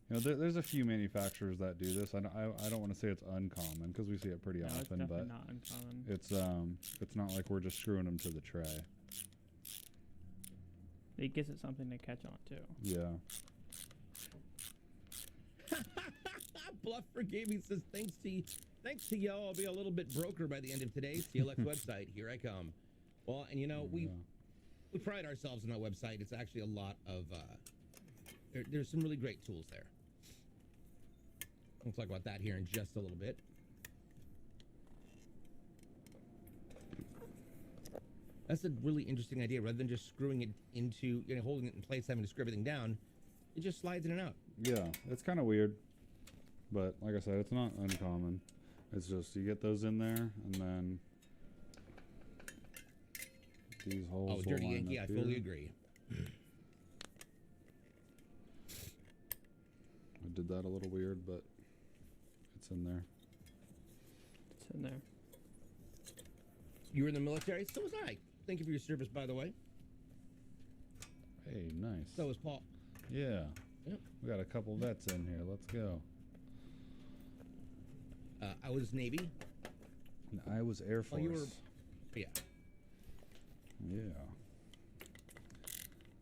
there's a few manufacturers that do this. I don't want to say it's uncommon, because we see it pretty often, it's definitely but not uncommon. It's not like we're just screwing them to the tray. It gives it something to catch on to. Yeah. Bluff for Gaming says, thanks to y'all, I'll be a little bit broker by the end of today. CLX website, here I come. Well, and we pride ourselves on that website. It's actually a lot of there's some really great tools there. We'll talk about that here in just a little bit. That's a really interesting idea. Rather than just screwing it into, holding it in place, having to screw everything down, it just slides in and out. Yeah, it's kind of weird. But like I said, it's not uncommon. It's just you get those in there, and then these holes. Oh, Dirty Yankee, I fully agree. I did that a little weird, but it's in there. It's in there. You were in the military? So was I. Thank you for your service, by the way. Hey, nice. So was Paul. Yeah. Yep. We got a couple vets in here. Let's go. I was Navy. And I was Air Force. Oh, you were. Yeah. Yeah.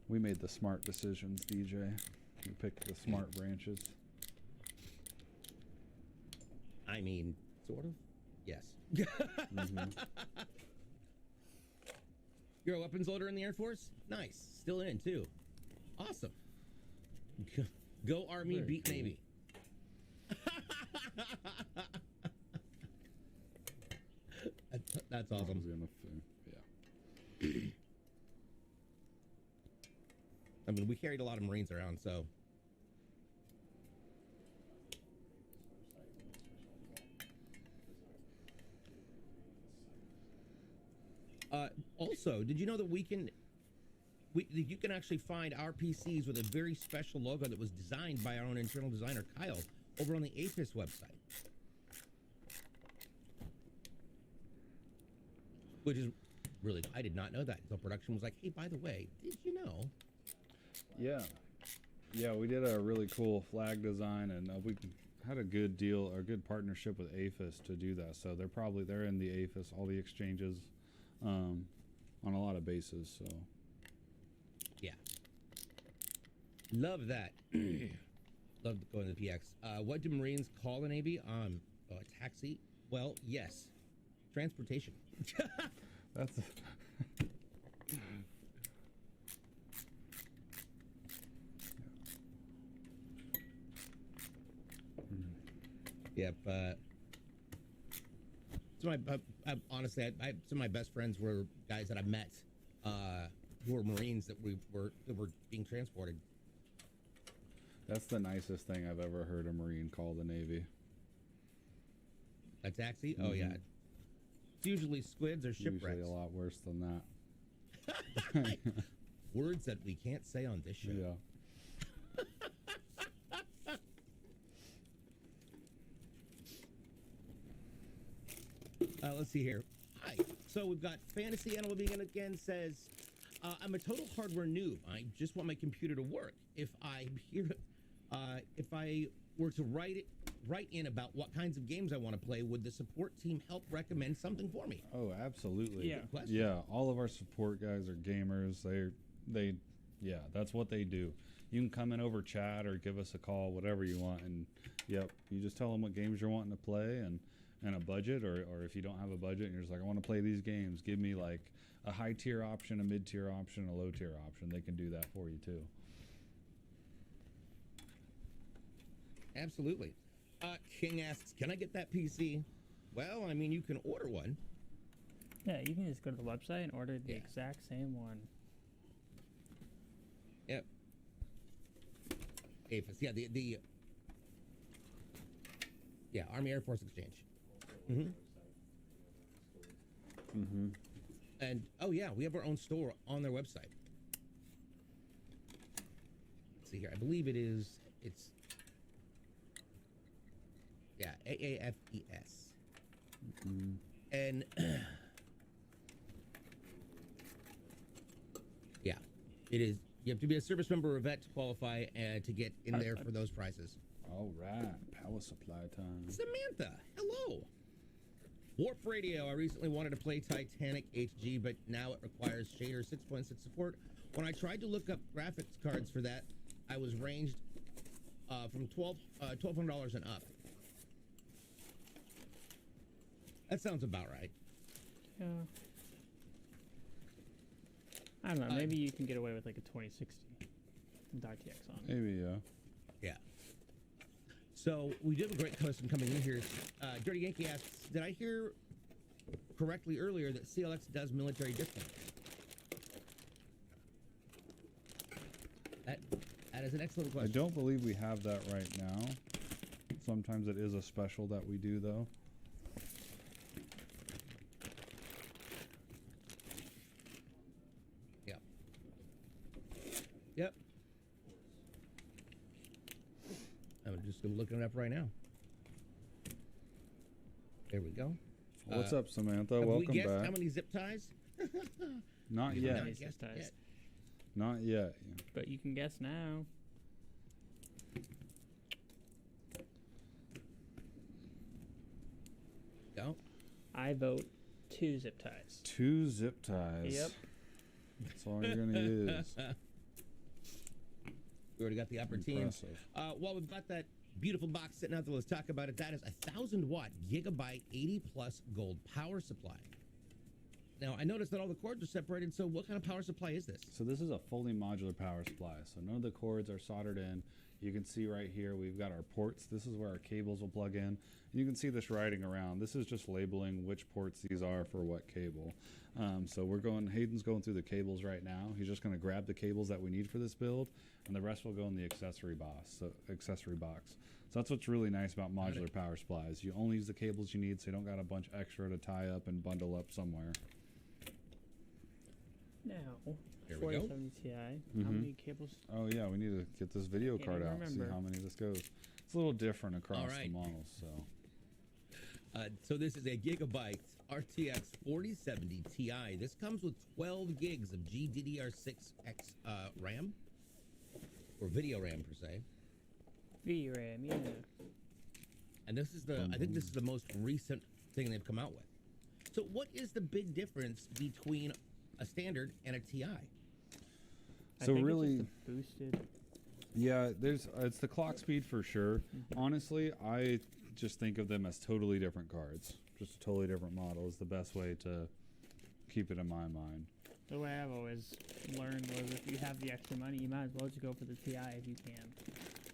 We made the smart decisions, DJ. We picked the smart branches. I mean, sort of. Yes. You're a weapons loader in the Air Force? Nice. Still in, too. Awesome. Go Army, Very beat cool. Navy. That's awesome. Yeah. I mean, we carried a lot of Marines around, so. Also, did you know that you can actually find our PCs with a very special logo that was designed by our own internal designer, Kyle, over on the APIS website? Which is really, I did not know that until production was like, hey, by the way, did you know? Yeah. Yeah, we did a really cool flag design, and we had a good deal or good partnership with APHIS to do that. So they're in the APHIS, all the exchanges, on a lot of bases. So yeah, love that. Love going to the PX. What do Marines call the Navy? Oh, a taxi? Well, yes. Transportation. That's Yep. So honestly, some of my best friends were guys that I met who were Marines that were being transported. That's the nicest thing I've ever heard a Marine call the Navy. A taxi? Oh yeah. It's usually squids or shipwrecks. Usually a lot worse than that. Words that we can't say on this show. Yeah. Let's see here. Hi. So we've got Fantasy Animal Vegan again says, I'm a total hardware noob. I just want my computer to work. If I were to write in about what kinds of games I want to play, would the support team help recommend something for me? Oh, absolutely. Yeah. Good question. Yeah, all of our support guys are gamers. They that's what they do. You can come in over chat or give us a call, whatever you want, and you just tell them what games you're wanting to play and a budget, or if you don't have a budget and you're just like, I want to play these games, give me like a high tier option, a mid tier option, a low tier option. They can do that for you too. Absolutely. King asks, can I get that PC? Well, I mean, you can order one. Yeah, you can just go to the website and order the exact same one. Yep. APHIS. Yeah, the Army Air Force Exchange. And oh yeah, we have our own store on their website. Let's see here. I believe it's AAFES. And yeah, it is. You have to be a service member or a vet to qualify and to get in there for those prices. All right, power supply time. Samantha, hello. Warp Radio. I recently wanted to play Titanic HD, but now it requires shader 6.6 support. When I tried to look up graphics cards for that, I was ranged from $1,200 and up. That sounds about right. Yeah. I don't know. Maybe you can get away with like a 2060 with RTX on it. Maybe, yeah. Yeah. So we do have a great question coming in here. Dirty Yankee asks, did I hear correctly earlier that CLX does military discounts? That is an excellent question. I don't believe we have that right now. Sometimes it is a special that we do, though. Yep. I'm just looking it up right now. There we go. What's up, Samantha? Have Welcome we guessed back. how many zip ties? Not We yet. have not Zip guessed ties. yet. Not yet. But you can guess now. Go. I vote 2 zip ties. 2 zip ties. Yep. That's all you're going to use. We already got the upper team. Impressive. Well, we've got that beautiful box sitting out there. Let's talk about it. That is a 1,000-watt Gigabyte 80-plus gold power supply. Now, I noticed that all the cords are separated, so what kind of power supply is this? So this is a fully modular power supply. So none of the cords are soldered in. You can see right here we've got our ports. This is where our cables will plug in. And you can see this writing around. This is just labeling which ports these are for what cable. So Hayden's going through the cables right now. He's just going to grab the cables that we need for this build, and the rest will go in the accessory box. So that's what's really nice about modular power supplies. You only use the cables you need, so you don't got a bunch extra to tie up and bundle up somewhere. Now, Here we go. 4070 Ti. How many cables? Oh yeah, we need to get this video Can't card even out, see remember. how many this goes. It's a little different across the models, so. So this is a Gigabyte RTX 4070 Ti. This comes with 12 gigs of GDDR6X RAM, or video RAM per se. VRAM, yeah. And this is I think this is the most recent thing they've come out with. So what is the big difference between a standard and a TI? I So think really, it's just the boosted. yeah, it's the clock speed for sure. Honestly, just think of them as totally different cards. Just a totally different model is the best way to keep it in my mind. The way I've always learned was if you have the extra money, you might as well just go for the TI if you can.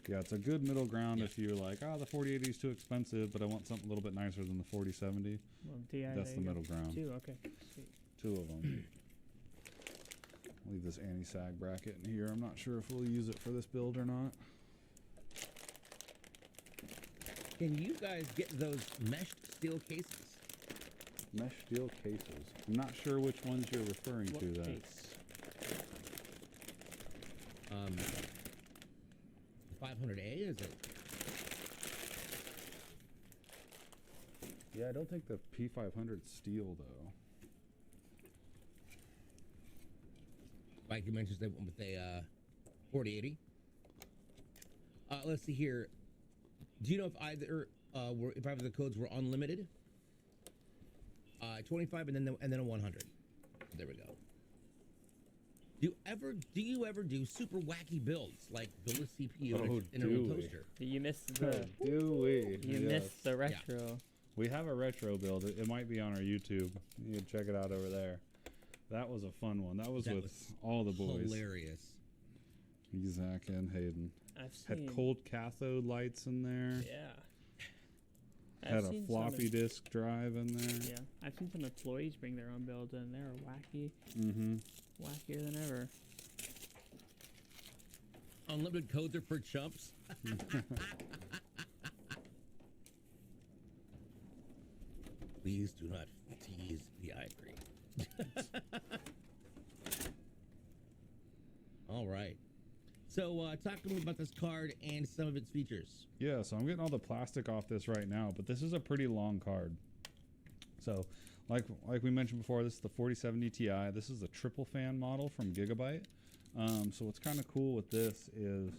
Yeah, it's a good middle ground if you're like, the 4080 is too expensive, but I want something a little bit nicer than the 4070. Well, TI, That's the middle ground. Two, okay. Sweet. Two of them. Leave this anti-sag bracket in here. I'm not sure if we'll use it for this build or not. Can you guys get those meshed steel cases? Mesh steel cases. I'm not sure which ones you're referring What to there. case? 500A, is it? Yeah, I don't think the P500 's steel though. Like you mentioned, they went with a 4080. Let's see here. Do you know if either if either the codes were unlimited? 25 and then a 100. There we go. Do you ever do super wacky builds like build a CPU in a real toaster? You missed the. Do we? You missed the retro. We have a retro build. It might be on our YouTube. You can check it out over there. That was a fun one. That was all the boys. Hilarious. Zach and Hayden. I've seen. Had cold cathode lights in there. Yeah. Had a floppy disk drive in there. Yeah, I've seen some employees bring their own builds in. They're wacky. Mm-hmm. Wackier than ever. Unlimited codes are for chumps. Please do not tease the ivory. All right. So talk to me about this card and some of its features. Yeah, so I'm getting all the plastic off this right now, but this is a pretty long card. So like we mentioned before, this is the 4070 Ti. This is the triple fan model from Gigabyte. So what's kind of cool with this is,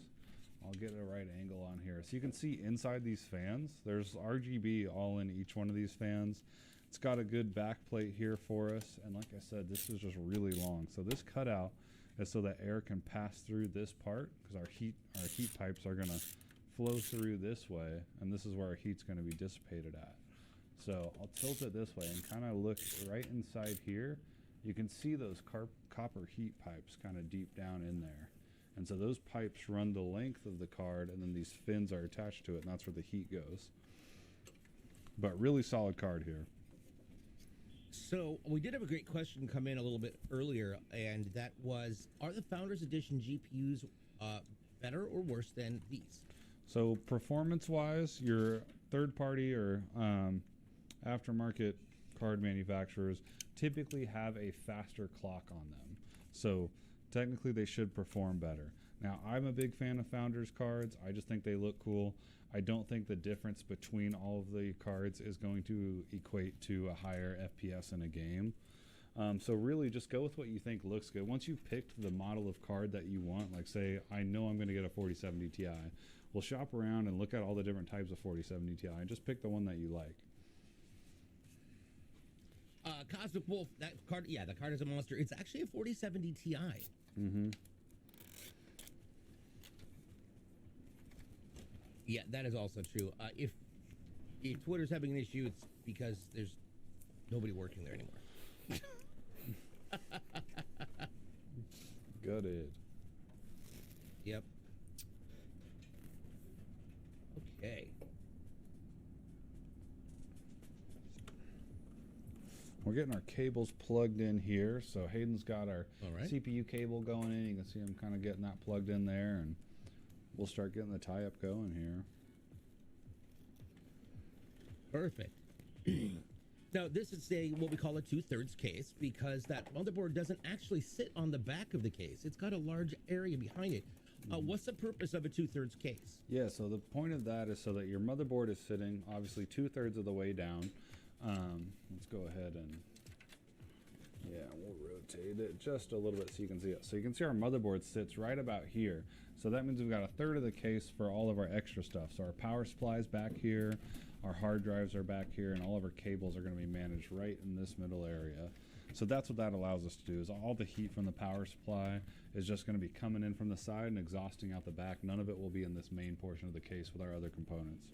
I'll get a right angle on here. So you can see inside these fans, there's RGB all in each one of these fans. It's got a good back plate here for us. And like I said, this is just really long. So this cutout is so that air can pass through this part, because our heat pipes are going to flow through this way. And this is where our heat's going to be dissipated at. So I'll tilt it this way and kind of look right inside here. You can see those copper heat pipes kind of deep down in there. And so those pipes run the length of the card, and then these fins are attached to it, and that's where the heat goes. But really solid card here. So we did have a great question come in a little bit earlier, and that was, are the Founders Edition GPUs better or worse than these? So performance-wise, your third-party or aftermarket card manufacturers typically have a faster clock on them. So technically they should perform better. Now, I'm a big fan of Founders cards. I just think they look cool. I don't think the difference between all of the cards is going to equate to a higher FPS in a game. So really just go with what you think looks good. Once you've picked the model of card that you want, like say, I know I'm going to get a 4070 Ti, we'll shop around and look at all the different types of 4070 Ti and just pick the one that you like. Cosmic Wolf, that card is a monster. It's actually a 4070 Ti. Mm-hmm. Yeah, that is also true. If Twitter's having an issue, it's because there's nobody working there anymore. Gutted. Yep. Okay. We're getting our cables plugged in here. So Hayden's got our CPU cable going in. You can see him kind of getting that plugged in there, and we'll start getting the tie-up going here. Perfect. Now, this is what we call a 2/3 case, because that motherboard doesn't actually sit on the back of the case. It's got a large area behind it. What's the purpose of a 2/3 case? Yeah, so the point of that is so that your motherboard is sitting obviously 2/3 of the way down. Let's go ahead and, we'll rotate it just a little bit so you can see it. So you can see our motherboard sits right about here. So that means we've got 1/3 of the case for all of our extra stuff. So our power supply is back here, our hard drives are back here, and all of our cables are going to be managed right in this middle area. So that's what that allows us to do, is all the heat from the power supply is just going to be coming in from the side and exhausting out the back. None of it will be in this main portion of the case with our other components.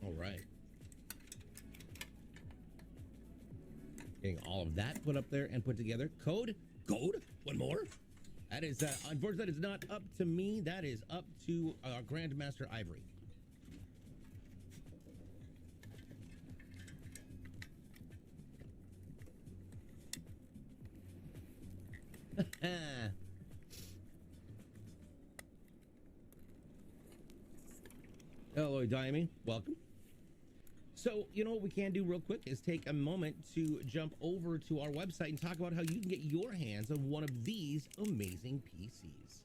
All right. Getting all of that put up there and put together. Code? One more? That is, unfortunately, that is not up to me. That is up to our Grandmaster Ivory. Hello, Diamond. Welcome. So, you know what we can do real quick is take a moment to jump over to our website and talk about how you can get your hands on one of these amazing PCs.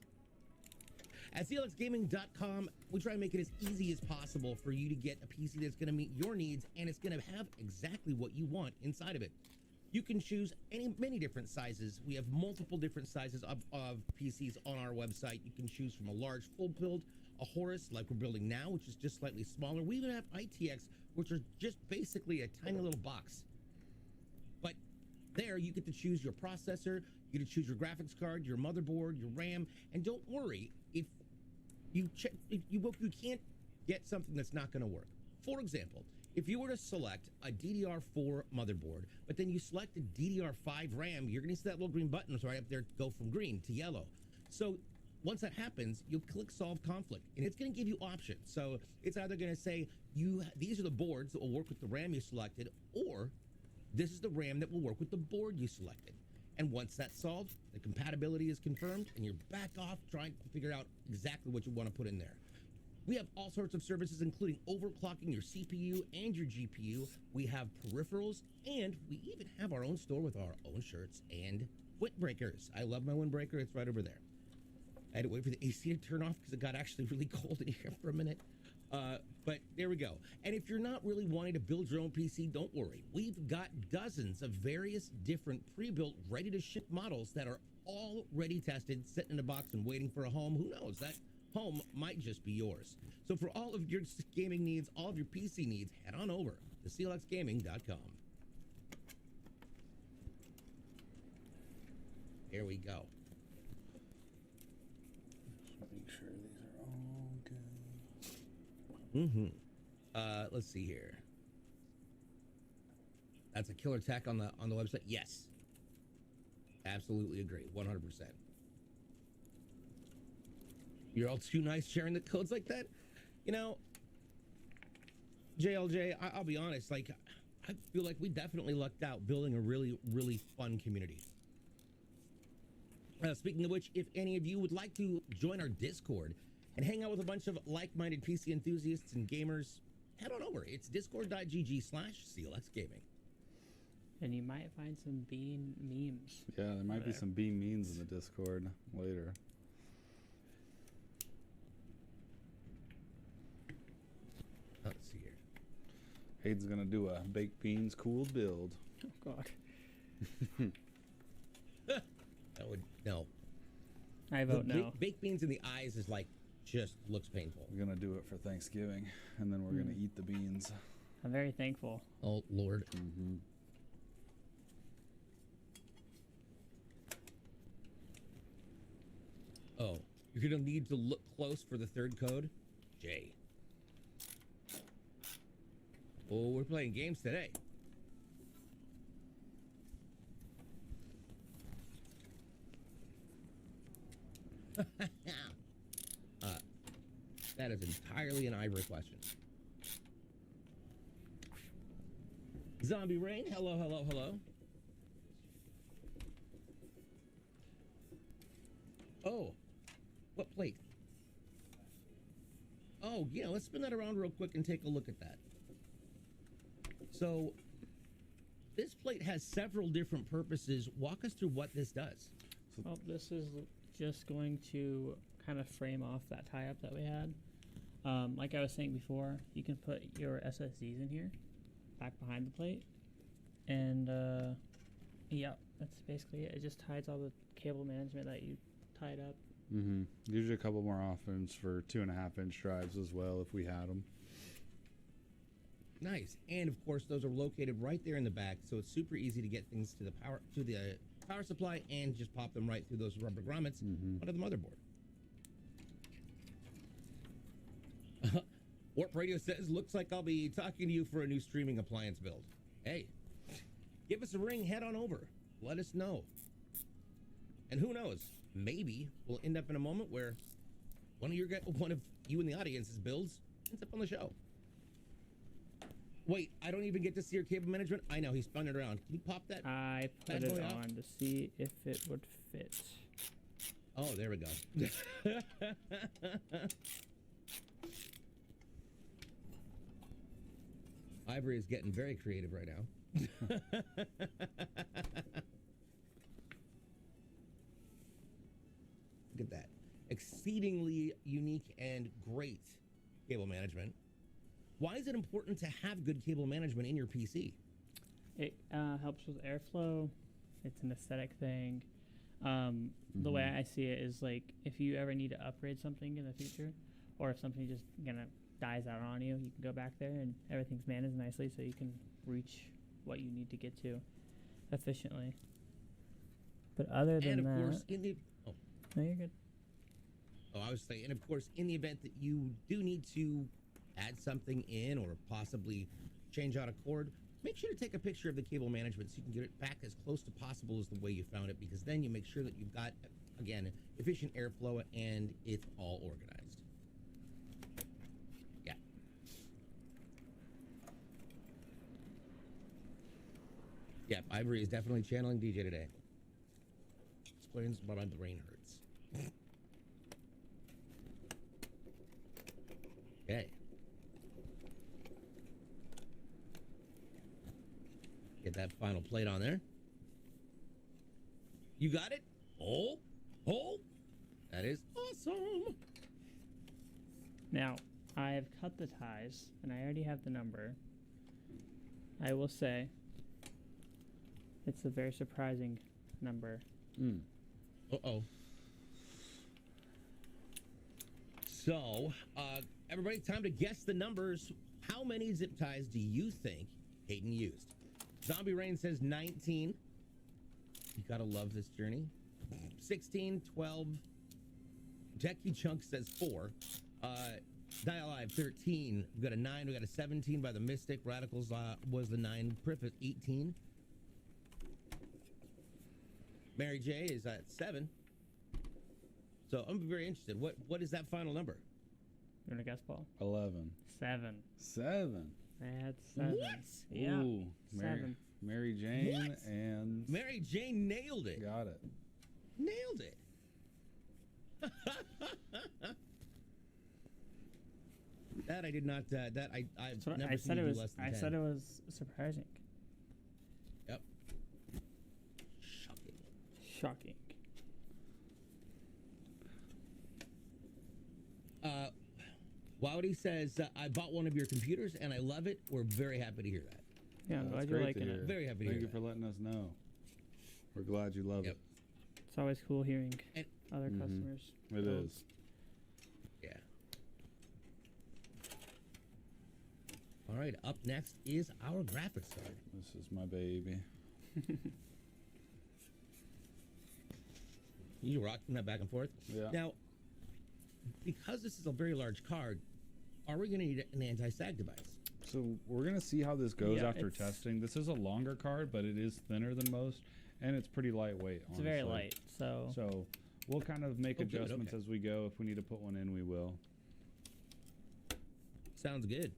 At CLXgaming.com, we try to make it as easy as possible for you to get a PC that's going to meet your needs, and it's going to have exactly what you want inside of it. You can choose many different sizes. We have multiple different sizes of PCs on our website. You can choose from a large full build, a Horus like we're building now, which is just slightly smaller. We even have ITX, which are just basically a tiny little box. But there you get to choose your processor, you get to choose your graphics card, your motherboard, your RAM, and don't worry if you can't get something that's not going to work. For example, if you were to select a DDR4 motherboard, but then you select a DDR5 RAM, you're going to see that little green button right up there go from green to yellow. So once that happens, you'll click Solve Conflict, and it's going to give you options. So it's either going to say, these are the boards that will work with the RAM you selected, or this is the RAM that will work with the board you selected. And once that's solved, the compatibility is confirmed, and you're back off trying to figure out exactly what you want to put in there. We have all sorts of services, including overclocking your CPU and your GPU. We have peripherals, and we even have our own store with our own shirts and windbreakers. I love my windbreaker. It's right over there. I had to wait for the AC to turn off because it got actually really cold in here for a minute. But there we go. And if you're not really wanting to build your own PC, don't worry. We've got dozens of various different pre-built, ready-to-ship models that are already tested, sitting in a box and waiting for a home. Who knows? That home might just be yours. So for all of your gaming needs, all of your PC needs, head on over to CLXgaming.com. Here we go. Make sure these are all good. Let's see here. That's a killer tech on the website. Yes. Absolutely agree. 100%. You're all too nice sharing the codes like that. You know, JLJ, I'll be honest, like, I feel like we definitely lucked out building a really, really fun community. Speaking of which, if any of you would like to join our Discord and hang out with a bunch of like-minded PC enthusiasts and gamers, head on over. It's discord.gg/CLXgaming. And you might find some bean memes. Yeah, there might be some bean memes in the Discord later. Let's see here. Hayden's gonna do a baked beans cooled build. Oh God. That would no. I vote no. Baked beans in the eyes is like just looks painful. We're gonna do it for Thanksgiving, and then we're gonna eat the beans. I'm very thankful. Oh Lord. Oh, you're gonna need to look close for the third code, J. Oh, we're playing games today. That is entirely an Ivory question. Zombie Rain, hello, hello, hello. Oh, what plate? Oh, yeah, let's spin that around real quick and take a look at that. So, this plate has several different purposes. Walk us through what this does. Well, this is just going to kind of frame off that tie-up that we had. Like I was saying before, you can put your SSDs in here, back behind the plate, and yeah, that's basically it. It just hides all the cable management that you tied up. Usually a couple more options for 2.5-inch drives as well if we had them. Nice. And of course, those are located right there in the back, so it's super easy to get things to the power supply and just pop them right through those rubber grommets onto the motherboard. Warp Radio says, looks like I'll be talking to you for a new streaming appliance build. Hey, give us a ring, head on over. Let us know. And who knows, maybe we'll end up in a moment where one of you in the audience's builds ends up on the show. Wait, I don't even get to see your cable management? I know, he spun it around. Can you pop that? I put it on to see if it would fit. Oh, there we go. Ivory is getting very creative right now. Look at that. Exceedingly unique and great cable management. Why is it important to have good cable management in your PC? It helps with airflow. It's an aesthetic thing. The way I see it is like if you ever need to upgrade something in the future, or if something just dies out on you, you can go back there and everything's managed nicely so you can reach what you need to get to efficiently. But other than and of that, course, no, you're good. Oh, I was saying, and of course, in the event that you do need to add something in or possibly change out a cord, make sure to take a picture of the cable management so you can get it back as close to possible as the way you found it, because then you make sure that you've got, again, efficient airflow and it's all organized. Yeah. Yep, Ivory is definitely channeling DJ today. Explains why my brain hurts. Okay. Get that final plate on there. You got it? Oh, that is awesome. Now, I have cut the ties, and I already have the number. I will say, it's a very surprising number. Uh-oh. So, everybody, time to guess the numbers. How many zip ties do you think Hayden used? Zombie Rain says 19. You gotta love this journey. 16, 12. Techie Chunk says 4. Die Alive 13. We got a 9. We got a 17 by the Mystic. Radicals was the 9. Prif is 18. Mary J is at 7. So I'm very interested. What is that final number? You wanna guess, Paul? 11. 7. 7. That's 7. What? Yeah. Ooh, 7. Mary Jane What? and Mary Jane nailed it. got it. Nailed it. That I did not. That I've never seen you do less than 10. I said it was surprising. Yep. Shocking. Wowdy says, I bought one of your computers and I love it. We're very happy to hear that. Yeah, I'm That's glad you're great to liking hear. it. Very happy to Thank hear you that. for letting us know. We're glad you love Yep. it. It's always cool hearing And- other customers. It build. is. Yeah. All right. Up next is our graphics card. This is my baby. You rocking that back and forth. Yeah. Now, because this is a very large card, are we going to need an anti-sag device? So we're gonna see how this goes Yeah, after it's- testing. This is a longer card, but it is thinner than most, and it's pretty lightweight. It's honestly. very light, so So we'll kind of make Oh, good, adjustments okay. as we go. If we need to put one in, we will. Sounds good.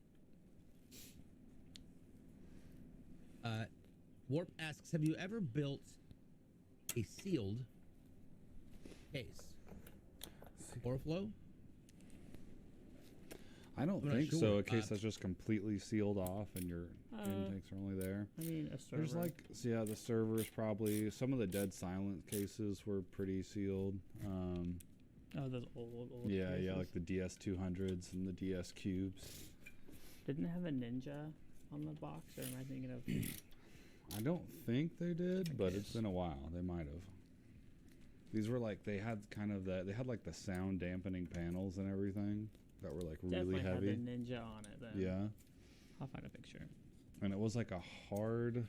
Warp asks, have you ever built a sealed case? Overflow? I don't I'm not think sure. so. A case that's just completely sealed off and your intakes are only there. I mean a server. There's like, so yeah, the servers probably. Some of the dead silent cases were pretty sealed. oh, those old Yeah, cases. yeah, like the DS200s and the DS cubes. Didn't it have a Ninja on the box, or am I thinking of? I don't think they did, but it's guess. been a while. They might have. These were like, they had kind of that. They had like the sound dampening panels and everything that were like really Definitely heavy. had the Ninja on it. Then Yeah, I'll find a picture. and it was like a hard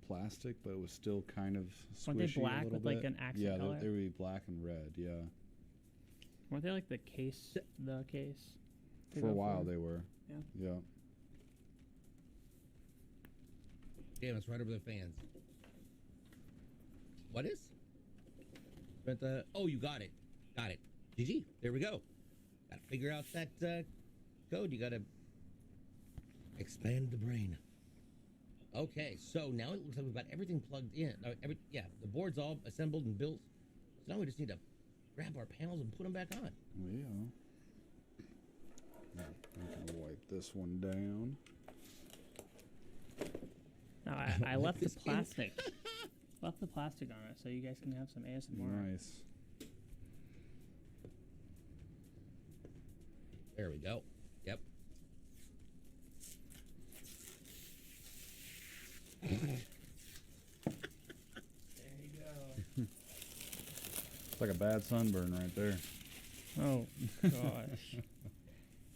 plastic, but it was still kind of squishy. Weren't they black a little with like bit. an accent Yeah, color? they would be black and red. Yeah, Weren't they like the case? The case. to for a go while they were. Yeah. Damn, it's right over the fans. What is? But oh, you got it. Got it. GG. There we go. Got to figure out that code. You got to expand the brain. Okay, so now it looks like we've got everything plugged in. Yeah, the board's all assembled and built. So now we just need to grab our panels and put them back on. Yeah. I can wipe this one down. No, I left the plastic. Left the plastic on it so you guys can have some ASMR. Nice. There we go. Yep. There you go. It's like a bad sunburn right there. Oh, gosh.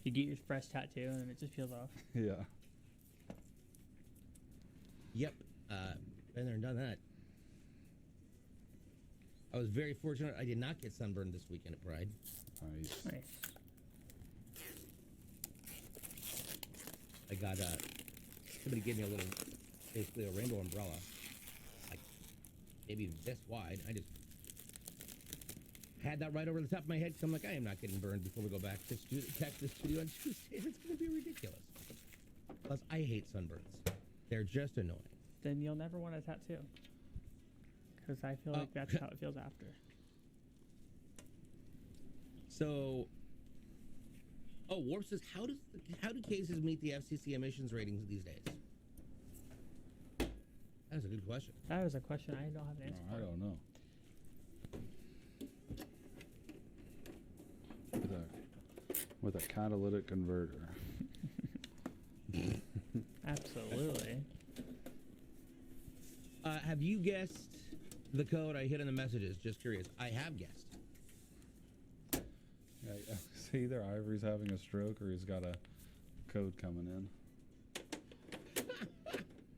You get your fresh tattoo and it just peels off. Yeah. Yep. Been there and done that. I was very fortunate. I did not get sunburned this weekend at Pride. Nice. Nice. I got somebody gave me a little, basically a rainbow umbrella, like maybe this wide. I just had that right over the top of my head because I'm like, I am not getting burned before we go back to Texas studio on Tuesday. It's going to be ridiculous. Plus, I hate sunburns. They're just annoying. Then you'll never want a tattoo. Because I feel like that's how it feels after. So, Warp says, how do cases meet the FCC emissions ratings these days? That is a good question. That was a question I don't have an answer for. I don't know. With a catalytic converter. Absolutely. Have you guessed the code I hit in the messages? Just curious. I have guessed. Yeah, see, either Ivory's having a stroke or he's got a code coming in.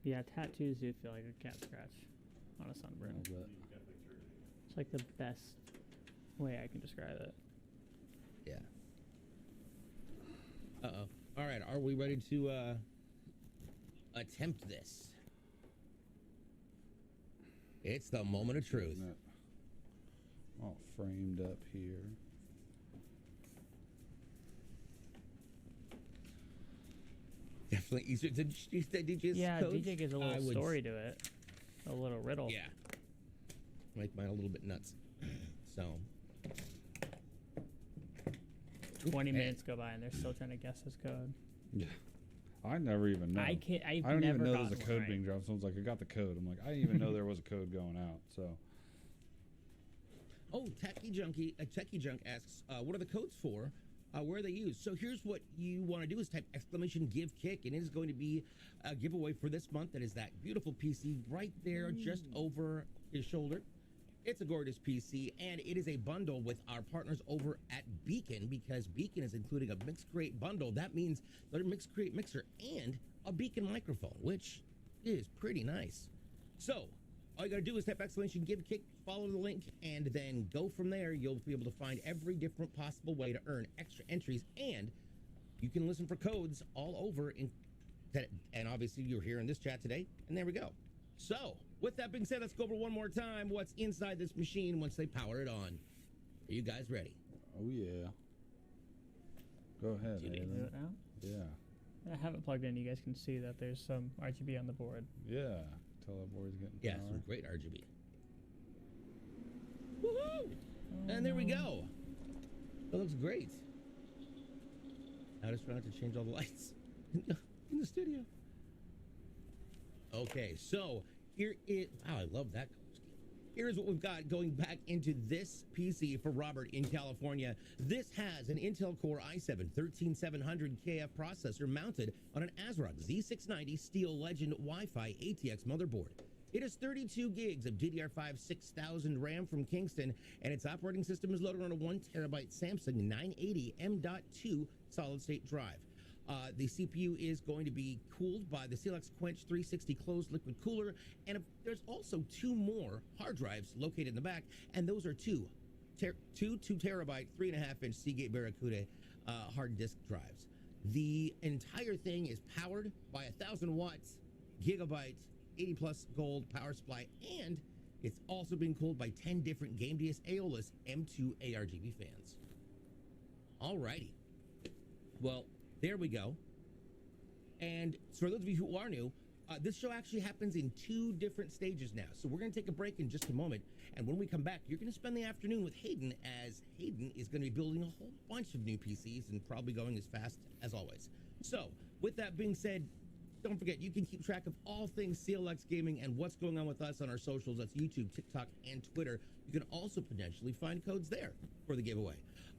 Yeah, tattoos do feel like a cat scratch on a sunburn. It's like the best way I can describe it. Yeah. Uh-oh. All right, are we ready to attempt this? It's the moment of truth. All framed up here. Definitely easier. Did DJ's yeah, codes? DJ gives a little story to it. A little riddle. Yeah. Make mine a little bit nuts. So. 20 minutes go by and they're still trying to guess his code. Yeah. I never even know. I don't never even know there's a gotten code one being right. dropped. Someone's like, I got the code. I'm like, I didn't even know there was a code going out. So. Oh, Techie Junk asks, what are the codes for? Where are they used? So here's what you want to do is type !give_kick, and it is going to be a giveaway for this month. That is that beautiful PC right there, just over his shoulder. It's a gorgeous PC, and it is a bundle with our partners over at Beacon, because Beacon is including a mixed crate bundle. That means their mixed crate mixer and a Beacon microphone, which is pretty nice. So all you got to do is type !give_kick, follow the link, and then go from there. You'll be able to find every different possible way to earn extra entries, and you can listen for codes all over. And obviously, you're here in this chat today, and there we go. So, with that being said, let's go over one more time what's inside this machine once they power it on. Are you guys ready? Oh, yeah. Go ahead, Do you do it now? Yeah. I have it plugged in. You guys can see that there's some RGB on the board. Yeah. Tell that board's getting Yeah, power. some great RGB. Woohoo! And there we go. That looks great. I just forgot to change all the lights in the studio. Okay, so here is, wow, I love that color scheme. Here's what we've got going back into this PC for Robert in California. This has an Intel Core i7-13700KF processor mounted on an ASRock Z690 Steel Legend Wi-Fi ATX motherboard. It has 32 gigs of DDR5 6000 RAM from Kingston, and its operating system is loaded on a 1 terabyte Samsung 980 M.2 solid-state drive. The CPU is going to be cooled by the CLX Quench 360 closed liquid cooler, and there's also two more hard drives located in the back, and those are two 2 terabyte 3.5-inch Seagate Baracuda hard disk drives. The entire thing is powered by 1,000 watts, Gigabyte, 80 plus gold power supply, and it's also being cooled by 10 different Gamdias Aeolus M.2 ARGB fans. Alrighty. Well, there we go. And for those of you who are new, this show actually happens in 2 different stages now. So we're going to take a break in just a moment. And when we come back, you're going to spend the afternoon with Hayden, as Hayden is going to be building a whole bunch of new PCs and probably going as fast as always. So with that being said, don't forget, you can keep track of all things CLX Gaming and what's going on with us on our socials. That's YouTube, TikTok, and Twitter. You can also potentially find codes there for the giveaway.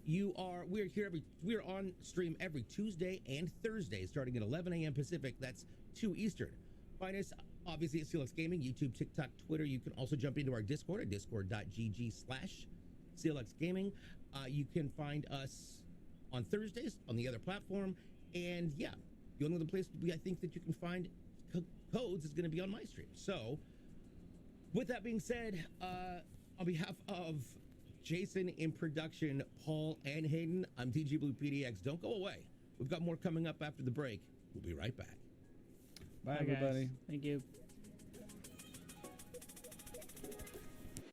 We're on stream every Tuesday and Thursday, starting at 11 a.m. Pacific. That's 2 Eastern. Find us, obviously, at CLX Gaming, YouTube, TikTok, Twitter. You can also jump into our Discord at discord.gg/CLX Gaming. You can find us on Thursdays on the other platform. And yeah, the only other place I think that you can find codes is going to be on my stream. So with that being said, on behalf of Jason in production, Paul and Hayden, I'm DJ BluePDX. Don't go away. We've got more coming up after the break. We'll be right back. Bye, Bye, everybody. guys. Thank you.